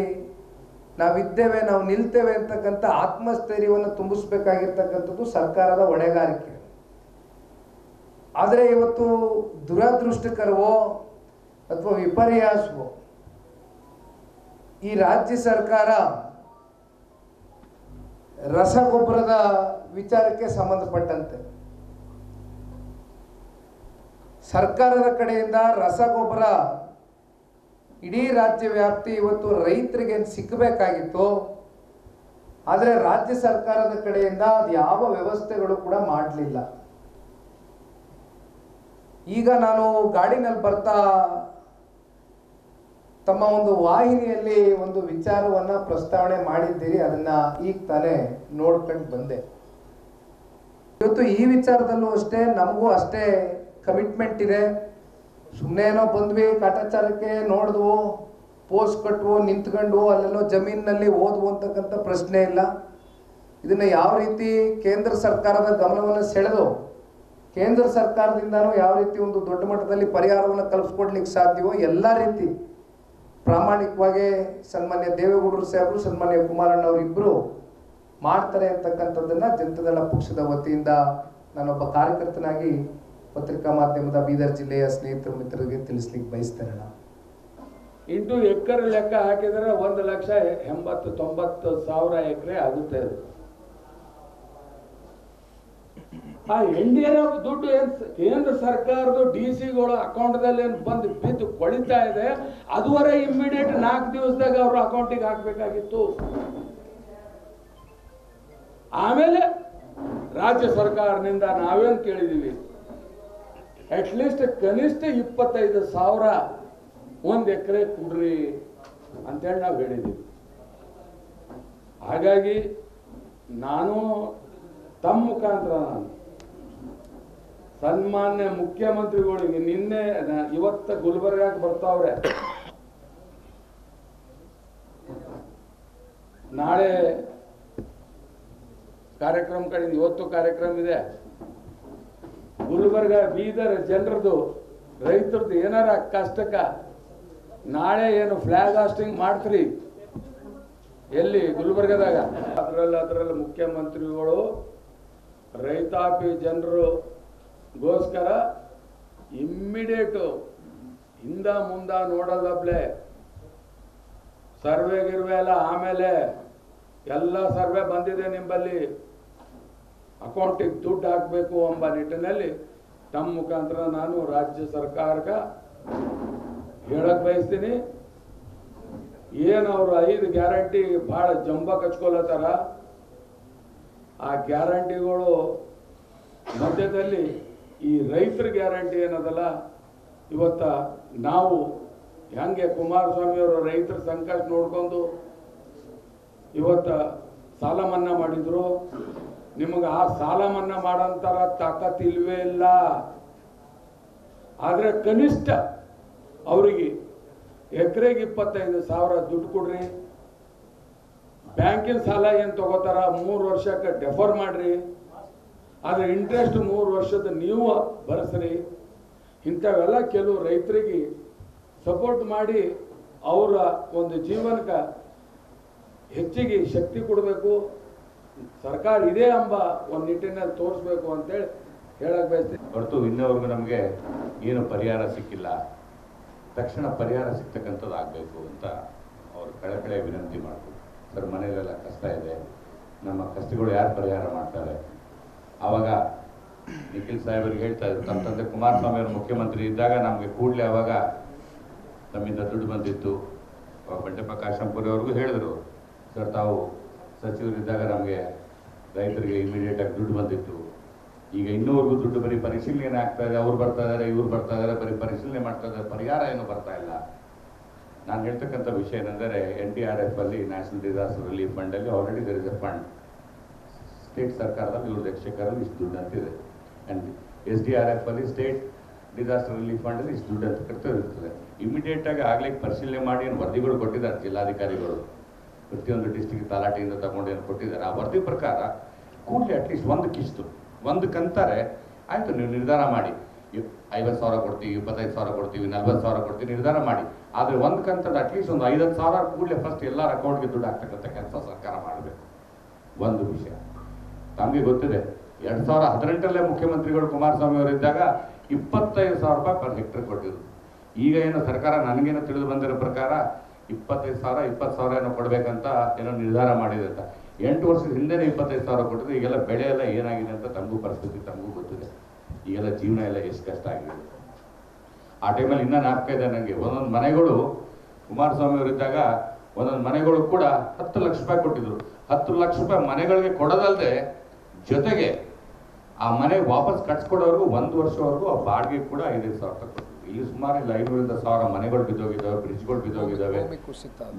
ನಾವಿದ್ದೇವೆ, ನಾವು ನಿಲ್ತೇವೆ ಅಂತಕ್ಕಂಥ ಆತ್ಮಸ್ಥೈರ್ಯವನ್ನು ತುಂಬಿಸ್ಬೇಕಾಗಿರ್ತಕ್ಕಂಥದ್ದು ಸರ್ಕಾರದ ಹೊಣೆಗಾರಿಕೆ. ಆದರೆ ಇವತ್ತು ದುರದೃಷ್ಟಕರವೋ ಅಥವಾ ವಿಪರ್ಯಾಸವೋ ಈ ರಾಜ್ಯ ಸರ್ಕಾರ ರಸಗೊಬ್ಬರದ ವಿಚಾರಕ್ಕೆ ಸಂಬಂಧಪಟ್ಟಂತೆ ಸರ್ಕಾರದ ಕಡೆಯಿಂದ ರಸಗೊಬ್ಬರ ಇಡೀ ರಾಜ್ಯ ವ್ಯಾಪ್ತಿ ಇವತ್ತು ರೈತರಿಗೆ ಸಿಕ್ಕಬೇಕಾಗಿತ್ತು. ಆದರೆ ರಾಜ್ಯ ಸರ್ಕಾರದ ಕಡೆಯಿಂದ ಅದು ಯಾವ ವ್ಯವಸ್ಥೆಗಳು ಕೂಡ ಮಾಡಲಿಲ್ಲ. ಈಗ ನಾನು ಗಾಡಿನಲ್ಲಿ ಬರ್ತಾ ತಮ್ಮ ಒಂದು ವಾಹಿನಿಯಲ್ಲಿ ಒಂದು ವಿಚಾರವನ್ನ ಪ್ರಸ್ತಾವನೆ ಮಾಡಿದ್ದೀರಿ, ಅದನ್ನ ಈಗ ತಾನೇ ನೋಡ್ಕೊಂಡು ಬಂದೆ. ಇವತ್ತು ಈ ವಿಚಾರದಲ್ಲೂ ಅಷ್ಟೇ ನಮಗೂ ಅಷ್ಟೇ ಕಮಿಟ್ಮೆಂಟ್ ಇದೆ. ಸುಮ್ಮನೆ ಏನೋ ಬಂದ್ವಿ, ಕಾಟಾಚಾರಕ್ಕೆ ನೋಡಿದ್ವು, ಪೋಸ್ಟ್ ಕಟ್ವು, ನಿಂತ್ಕೊಂಡ್ವು, ಅಲ್ಲೆಲ್ಲೋ ಜಮೀನಿನಲ್ಲಿ ಓದ್ವು ಅಂತಕ್ಕಂಥ ಪ್ರಶ್ನೆ ಇಲ್ಲ. ಇದನ್ನ ಯಾವ ರೀತಿ ಕೇಂದ್ರ ಸರ್ಕಾರದ ಗಮನವನ್ನು ಸೆಳೆದು ಕೇಂದ್ರ ಸರ್ಕಾರದಿಂದನೂ ಯಾವ ರೀತಿ ಒಂದು ದೊಡ್ಡ ಮಟ್ಟದಲ್ಲಿ ಪರಿಹಾರವನ್ನು ಕಲ್ಪಿಸ್ಕೊಡ್ಲಿಕ್ಕೆ ಸಾಧ್ಯವೋ ಎಲ್ಲ ರೀತಿ ಪ್ರಾಮಾಣಿಕವಾಗಿ ಸನ್ಮಾನ್ಯ ದೇವೇಗೌಡರು ಸಾಹೇಬರು, ಸನ್ಮಾನ್ಯ ಕುಮಾರಣ್ಣವರು ಇಬ್ಬರು ಮಾಡ್ತಾರೆ ಅಂತಕ್ಕಂಥದ್ದನ್ನು ಜನತಾದಳ ಪಕ್ಷದ ವತಿಯಿಂದ ನಾನೊಬ್ಬ ಕಾರ್ಯಕರ್ತನಾಗಿ ಪತ್ರಿಕಾ ಮಾಧ್ಯಮದ ಬೀದರ್ ಜಿಲ್ಲೆಯ ಸ್ನೇಹಿತರು ಮಿತ್ರರಿಗೆ ತಿಳಿಸ್ಲಿಕ್ಕೆ ಬಯಸ್ತೇನೆ. ಇಂಟು ಎಕರೆ ಲೆಕ್ಕ ಹಾಕಿದರೆ 1,80,000-90,000 ಎಕರೆ ಆಗುತ್ತೆ. ಅದು ಆ NDA ದುಡ್ಡು ಏನು ಕೇಂದ್ರ ಸರ್ಕಾರದ DC-ಗಳು ಅಕೌಂಟ್ದಲ್ಲಿ ಏನು ಬಂದು ಬಿದ್ದು ಕೊಳಿತಾ ಇದೆ, ಅದುವರೆ ಇಮ್ಮಿಡಿಯೇಟ್ 4 ದಿವಸದಾಗ ಅವ್ರ ಅಕೌಂಟಿಗೆ ಹಾಕಬೇಕಾಗಿತ್ತು. ಆಮೇಲೆ ರಾಜ್ಯ ಸರ್ಕಾರದಿಂದ ನಾವೇನು ಕೇಳಿದೀವಿ, ಅಟ್ಲೀಸ್ಟ್ ಕನಿಷ್ಠ 25,000 1 ಎಕರೆ ಕೊಡ್ರಿ ಅಂತೇಳಿ ನಾವು ಹೇಳಿದ್ದೀವಿ. ಹಾಗಾಗಿ ನಾನು ತಮ್ಮ ಮುಖಾಂತರ ನಾನು ಸನ್ಮಾನ್ಯ ಮುಖ್ಯಮಂತ್ರಿಗಳಿಗೆ ಇವತ್ತ ಗುಲ್ಬರ್ಗಾಕ್ಕೆ ಬರ್ತಾವ್ರೆ, ನಾಳೆ ಕಾರ್ಯಕ್ರಮ ಕಡೆಯಿಂದ ಇವತ್ತು ಕಾರ್ಯಕ್ರಮ ಇದೆ. ಗುಲ್ಬರ್ಗ ಬೀದರ್ ಜನರದು ರೈತರದ್ದು ಏನಾರ ಕಷ್ಟಕ್ಕ ನಾಳೆ ಏನು ಫ್ಲಾಗ್ ಹಾಸ್ಟಿಂಗ್ ಮಾಡ್ತೀರಿ ಎಲ್ಲಿ ಗುಲ್ಬರ್ಗದಾಗ, ಅದರಲ್ಲಿ ಮುಖ್ಯಮಂತ್ರಿಗಳು ರೈತಾಪಿ ಜನರಿಗೋಸ್ಕರ ಇಮ್ಮಿಡಿಯೇಟು ಹಿಂದ ಮುಂದ ನೋಡಲ್ಲಬ್ಲೆ ಸರ್ವೆ ಗಿರ್ವೆ ಎಲ್ಲ ಆಮೇಲೆ ಎಲ್ಲ ಸರ್ವೆ ಬಂದಿದೆ, ನಿಂಬಲ್ಲಿ ಅಕೌಂಟಿಗೆ ದುಡ್ಡು ಹಾಕಬೇಕು ಎಂಬ ನಿಟ್ಟಿನಲ್ಲಿ ತಮ್ಮ ಮುಖಾಂತರ ನಾನು ರಾಜ್ಯ ಸರ್ಕಾರಕ್ಕೆ ಹೇಳಕ್ ಬಯಸ್ತೀನಿ. ಏನು ಅವರು 5 ಗ್ಯಾರಂಟಿ ಭಾಳ ಜಂಬ ಕಚ್ಕೊಳತ್ತಾರ, ಆ ಗ್ಯಾರಂಟಿಗಳು ಮಧ್ಯದಲ್ಲಿ ಈ ರೈತರ ಗ್ಯಾರಂಟಿ ಏನದಲ್ಲ, ಇವತ್ತ ನಾವು ಹೆಂಗೆ ಕುಮಾರಸ್ವಾಮಿಯವರು ರೈತರ ಸಂಕಷ್ಟ ನೋಡ್ಕೊಂಡು ಇವತ್ತ ಸಾಲ ಮನ್ನಾ ಮಾಡಿದ್ರು, ನಿಮಗೆ ಆ ಸಾಲ ಮನ್ನಾ ಮಾಡೋಂಥರ ತಾಕತ್ ಇಲ್ವೇ ಇಲ್ಲ. ಆದರೆ ಕನಿಷ್ಠ ಅವರಿಗೆ ಎಕರೆಗೆ 25,000 ದುಡ್ಡು ಕೊಡ್ರಿ. ಬ್ಯಾಂಕಿನ ಸಾಲ ಏನು ತಗೋತಾರ 3 ವರ್ಷಕ್ಕೆ ಡೆಫರ್ ಮಾಡ್ರಿ, ಆದರೆ ಇಂಟ್ರೆಸ್ಟ್ 3 ವರ್ಷದ ನೀವು ಭರಿಸ್ರಿ. ಇಂಥವೆಲ್ಲ ಕೆಲವು ರೈತರಿಗೆ ಸಪೋರ್ಟ್ ಮಾಡಿ ಅವರ ಒಂದು ಜೀವನಕ್ಕೆ ಹೆಚ್ಚಿಗೆ ಶಕ್ತಿ ಕೊಡಬೇಕು. ಸರ್ಕಾರ ಇದೆ ಎಂಬ ಒಂದು ನಿಟ್ಟಿನಲ್ಲಿ ತೋರಿಸ್ಬೇಕು ಅಂತೇಳಿ ಹೇಳಕ್ ಬಯಸ್ತೀನಿ. ಹೊರತು ಇನ್ನವರೆಗೂ ನಮಗೆ ಏನು ಪರಿಹಾರ ಸಿಕ್ಕಿಲ್ಲ, ತಕ್ಷಣ ಪರಿಹಾರ ಸಿಗ್ತಕ್ಕಂಥದ್ದು ಆಗಬೇಕು ಅಂತ ಅವರು ಕಳಕಳೆ ವಿನಂತಿ ಮಾಡ್ತಾರೆ. ಸರ್, ಮನೆಯಲ್ಲೆಲ್ಲ ಕಷ್ಟ ಇದೆ, ನಮ್ಮ ಕಷ್ಟಗಳು ಯಾರು ಪರಿಹಾರ ಮಾಡ್ತಾರೆ? ಆವಾಗ ನಿಖಿಲ್ ಸಾಹೇಬರಿಗೆ ಹೇಳ್ತಾ ಇದ್ರು, ನಮ್ಮ ತಂದೆ ಕುಮಾರಸ್ವಾಮಿ ಅವರು ಮುಖ್ಯಮಂತ್ರಿ ಇದ್ದಾಗ ನಮಗೆ ಕೂಡಲೇ ಆವಾಗ ನಮ್ಮಿಂದ ದುಡ್ಡು ಬಂದಿತ್ತು. ಬಂಡೆಪ್ಪ ಕಾಶಂಪುರಿ ಅವ್ರಿಗೂ ಹೇಳಿದ್ರು, ಸರ್ ತಾವು ಸಚಿವರಿದ್ದಾಗ ನಮಗೆ ರೈತರಿಗೆ ಇಮಿಡಿಯೇಟಾಗಿ ದುಡ್ಡು ಬಂದಿತ್ತು. ಈಗ ಇನ್ನೂವರೆಗೂ ದುಡ್ಡು ಬರೀ ಪರಿಶೀಲನೆ ಆಗ್ತಾ ಇದೆ, ಅವ್ರು ಬರ್ತಾ ಇದ್ದಾರೆ, ಇವ್ರು ಬರ್ತಾ ಇದ್ದಾರೆ, ಬರೀ ಪರಿಶೀಲನೆ ಮಾಡ್ತಾ ಇದ್ದಾರೆ, ಪರಿಹಾರ ಏನು ಬರ್ತಾ ಇಲ್ಲ. ನಾನು ಹೇಳ್ತಕ್ಕಂಥ ವಿಷಯ ಏನೆಂದರೆ NDRF ಅಲ್ಲಿ ನ್ಯಾಷನಲ್ ಡಿಸಾಸ್ಟರ್ ರಿಲೀಫ್ ಫಂಡಲ್ಲಿ already there is a fund. State ಸರ್ಕಾರದಲ್ಲಿ ಇವ್ರದ್ದು ಎಕ್ಸ್ಚೇಕರಲ್ಲಿ ಇಷ್ಟು ದುಡ್ಡು ಅಂತಿದೆ, ಆ್ಯಂಡ್ SDRF ಅಲ್ಲಿ ಸ್ಟೇಟ್ ಡಿಸಾಸ್ಟರ್ ರಿಲೀಫ್ ಫಂಡಲ್ಲಿ ಇಷ್ಟು ದುಡ್ಡು ಅಂತ ಕರ್ತವ್ಯ. ಇಮಿಡಿಯೇಟಾಗಿ ಆಗ್ಲಿಕ್ಕೆ ಪರಿಶೀಲನೆ ಮಾಡಿ ಏನು ವರದಿಗಳು ಕೊಟ್ಟಿದ್ದಾರೆ ಜಿಲ್ಲಾಧಿಕಾರಿಗಳು, ಪ್ರತಿಯೊಂದು ಡಿಸ್ಟ್ರಿಕ್ಟ್ ತಲಾಟೆಯಿಂದ ತಗೊಂಡು ಏನು ಕೊಟ್ಟಿದ್ದಾರೆ. ಆ ವರದಿ ಪ್ರಕಾರ ಕೂಡಲೇ ಅಟ್ಲೀಸ್ಟ್ ಒಂದು ಕಿಸ್ತು ಒಂದು ಕಂತಾರೆ ಆಯಿತು, ನೀವು ನಿರ್ಧಾರ ಮಾಡಿ. 50,000 ಕೊಡ್ತೀವಿ, 25,000 ಕೊಡ್ತೀವಿ, 40,000 ಕೊಡ್ತೀವಿ ನಿರ್ಧಾರ ಮಾಡಿ. ಆದರೆ ಒಂದು ಕಂತದ್ದು ಅಟ್ಲೀಸ್ಟ್ ಒಂದು 5,000 ಕೂಡಲೇ ಫಸ್ಟ್ ಎಲ್ಲರ ಅಕೌಂಟ್ಗೆ ದುಡ್ಡು ಹಾಕ್ತಕ್ಕಂಥ ಕೆಲಸ ಸರ್ಕಾರ ಮಾಡಬೇಕು. ಒಂದು ವಿಷಯ ತಮಗೆ ಗೊತ್ತಿದೆ, 2018 ಮುಖ್ಯಮಂತ್ರಿಗಳು ಕುಮಾರಸ್ವಾಮಿ ಅವರಿದ್ದಾಗ 25,000 ರೂಪಾಯಿ ಪರ್ ಹೆಕ್ಟರ್ ಕೊಟ್ಟಿದ್ರು. ಈಗ ಏನು ಸರ್ಕಾರ ನನಗೇನೋ ತಿಳಿದು ಬಂದಿರೋ ಪ್ರಕಾರ 25,000 20,000 ಏನೋ ಕೊಡಬೇಕಂತ ಏನೋ ನಿರ್ಧಾರ ಮಾಡಿದೆ ಅಂತ. 8 ವರ್ಷದ ಹಿಂದೆನೇ 25,000 ಕೊಟ್ಟಿದ್ದು. ಈಗೆಲ್ಲ ಬೆಳೆ ಎಲ್ಲ ಏನಾಗಿದೆ ಅಂತ ತಮಗೂ ಪರಿಸ್ಥಿತಿ ತಮಗೂ ಗೊತ್ತಿದೆ. ಈಗೆಲ್ಲ ಜೀವನ ಎಲ್ಲ ಎಷ್ಟು ಕಷ್ಟ ಆಗಿದೆ. ಆ ಟೈಮಲ್ಲಿ ಇನ್ನೂ ಜ್ಞಾಪಕ ಇದೆ ನನಗೆ, ಒಂದೊಂದು ಮನೆಗಳು ಕುಮಾರಸ್ವಾಮಿ ಅವರಿದ್ದಾಗ ಒಂದೊಂದು ಮನೆಗಳು ಕೂಡ 10 ಲಕ್ಷ ರೂಪಾಯಿ ಕೊಟ್ಟಿದ್ರು. 10 ಲಕ್ಷ ರೂಪಾಯಿ ಮನೆಗಳಿಗೆ ಕೊಡೋದಲ್ಲದೆ ಜೊತೆಗೆ ಆ ಮನೆ ವಾಪಸ್ ಕಟ್ಸ್ಕೊಡೋರ್ಗು 1 ವರ್ಷವರೆಗೂ ಆ ಬಾಡಿಗೆ ಕೂಡ 5,000 ರೂಪಾಯಿ ಕೊಟ್ಟಿದ್ರು. ಇಲ್ಲಿ ಸುಮಾರು ಇಲ್ಲ 500ರಿಂದ 1000 ಮನೆಗಳು ಬಿದ್ದೋಗಿದ್ದಾವೆ, ಬ್ರಿಡ್ಜ್ಗಳು ಬಿದ್ದೋಗಿದ್ದಾವೆ,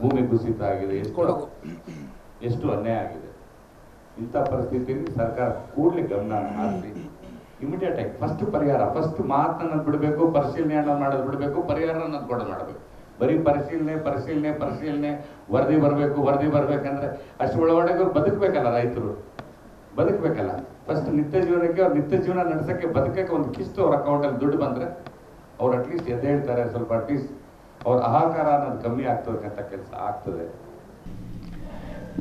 ಭೂಮಿ ಕುಸಿತ ಆಗಿದೆ. ಎಷ್ಟು ಅನ್ಯಾಯ ಆಗಿದೆ. ಇಂಥ ಪರಿಸ್ಥಿತಿಯಲ್ಲಿ ಸರ್ಕಾರ ಕೂಡಲೇ ಗಮನ ಹರಿಸಿ ಇಮಿಡಿಯೇಟ್ ಆಗಿ ಫಸ್ಟ್ ಪರಿಹಾರ, ಫಸ್ಟ್ ಮಾತನ್ನ ಬಿಡಬೇಕು, ಪರಿಶೀಲನೆ ಮಾಡೋದು ಬಿಡಬೇಕು, ಪರಿಹಾರ ಅನ್ನೋದು ಕೊಡೋದು ಮಾಡಬೇಕು. ಬರೀ ಪರಿಶೀಲನೆ ವರದಿ ಬರ್ಬೇಕಂದ್ರೆ ಅಷ್ಟು ಒಳಗಡೆ ಬದುಕಬೇಕಲ್ಲ, ರೈತರು ಬದುಕಬೇಕಲ್ಲ. ಫಸ್ಟ್ ನಿತ್ಯ ಜೀವನಕ್ಕೆ ಅವ್ರು ನಿತ್ಯ ಜೀವನ ನಡೆಸೋಕ್ಕೆ ಬದುಕಕ್ಕೆ ಒಂದು ಕಿಷ್ಟು ಅವ್ರ ಅಕೌಂಟಲ್ಲಿ ದುಡ್ಡು ಬಂದರೆ ಅವ್ರು ಅಟ್ಲೀಸ್ಟ್ ಎದ್ದು ಹೇಳ್ತಾರೆ, ಸ್ವಲ್ಪ ಅಟ್ಲೀಸ್ಟ್ ಅವ್ರ ಆಹಾಕಾರ ಅನ್ನೋದು ಕಮ್ಮಿ ಆಗ್ತಕ್ಕಂಥ ಕೆಲಸ ಆಗ್ತದೆ.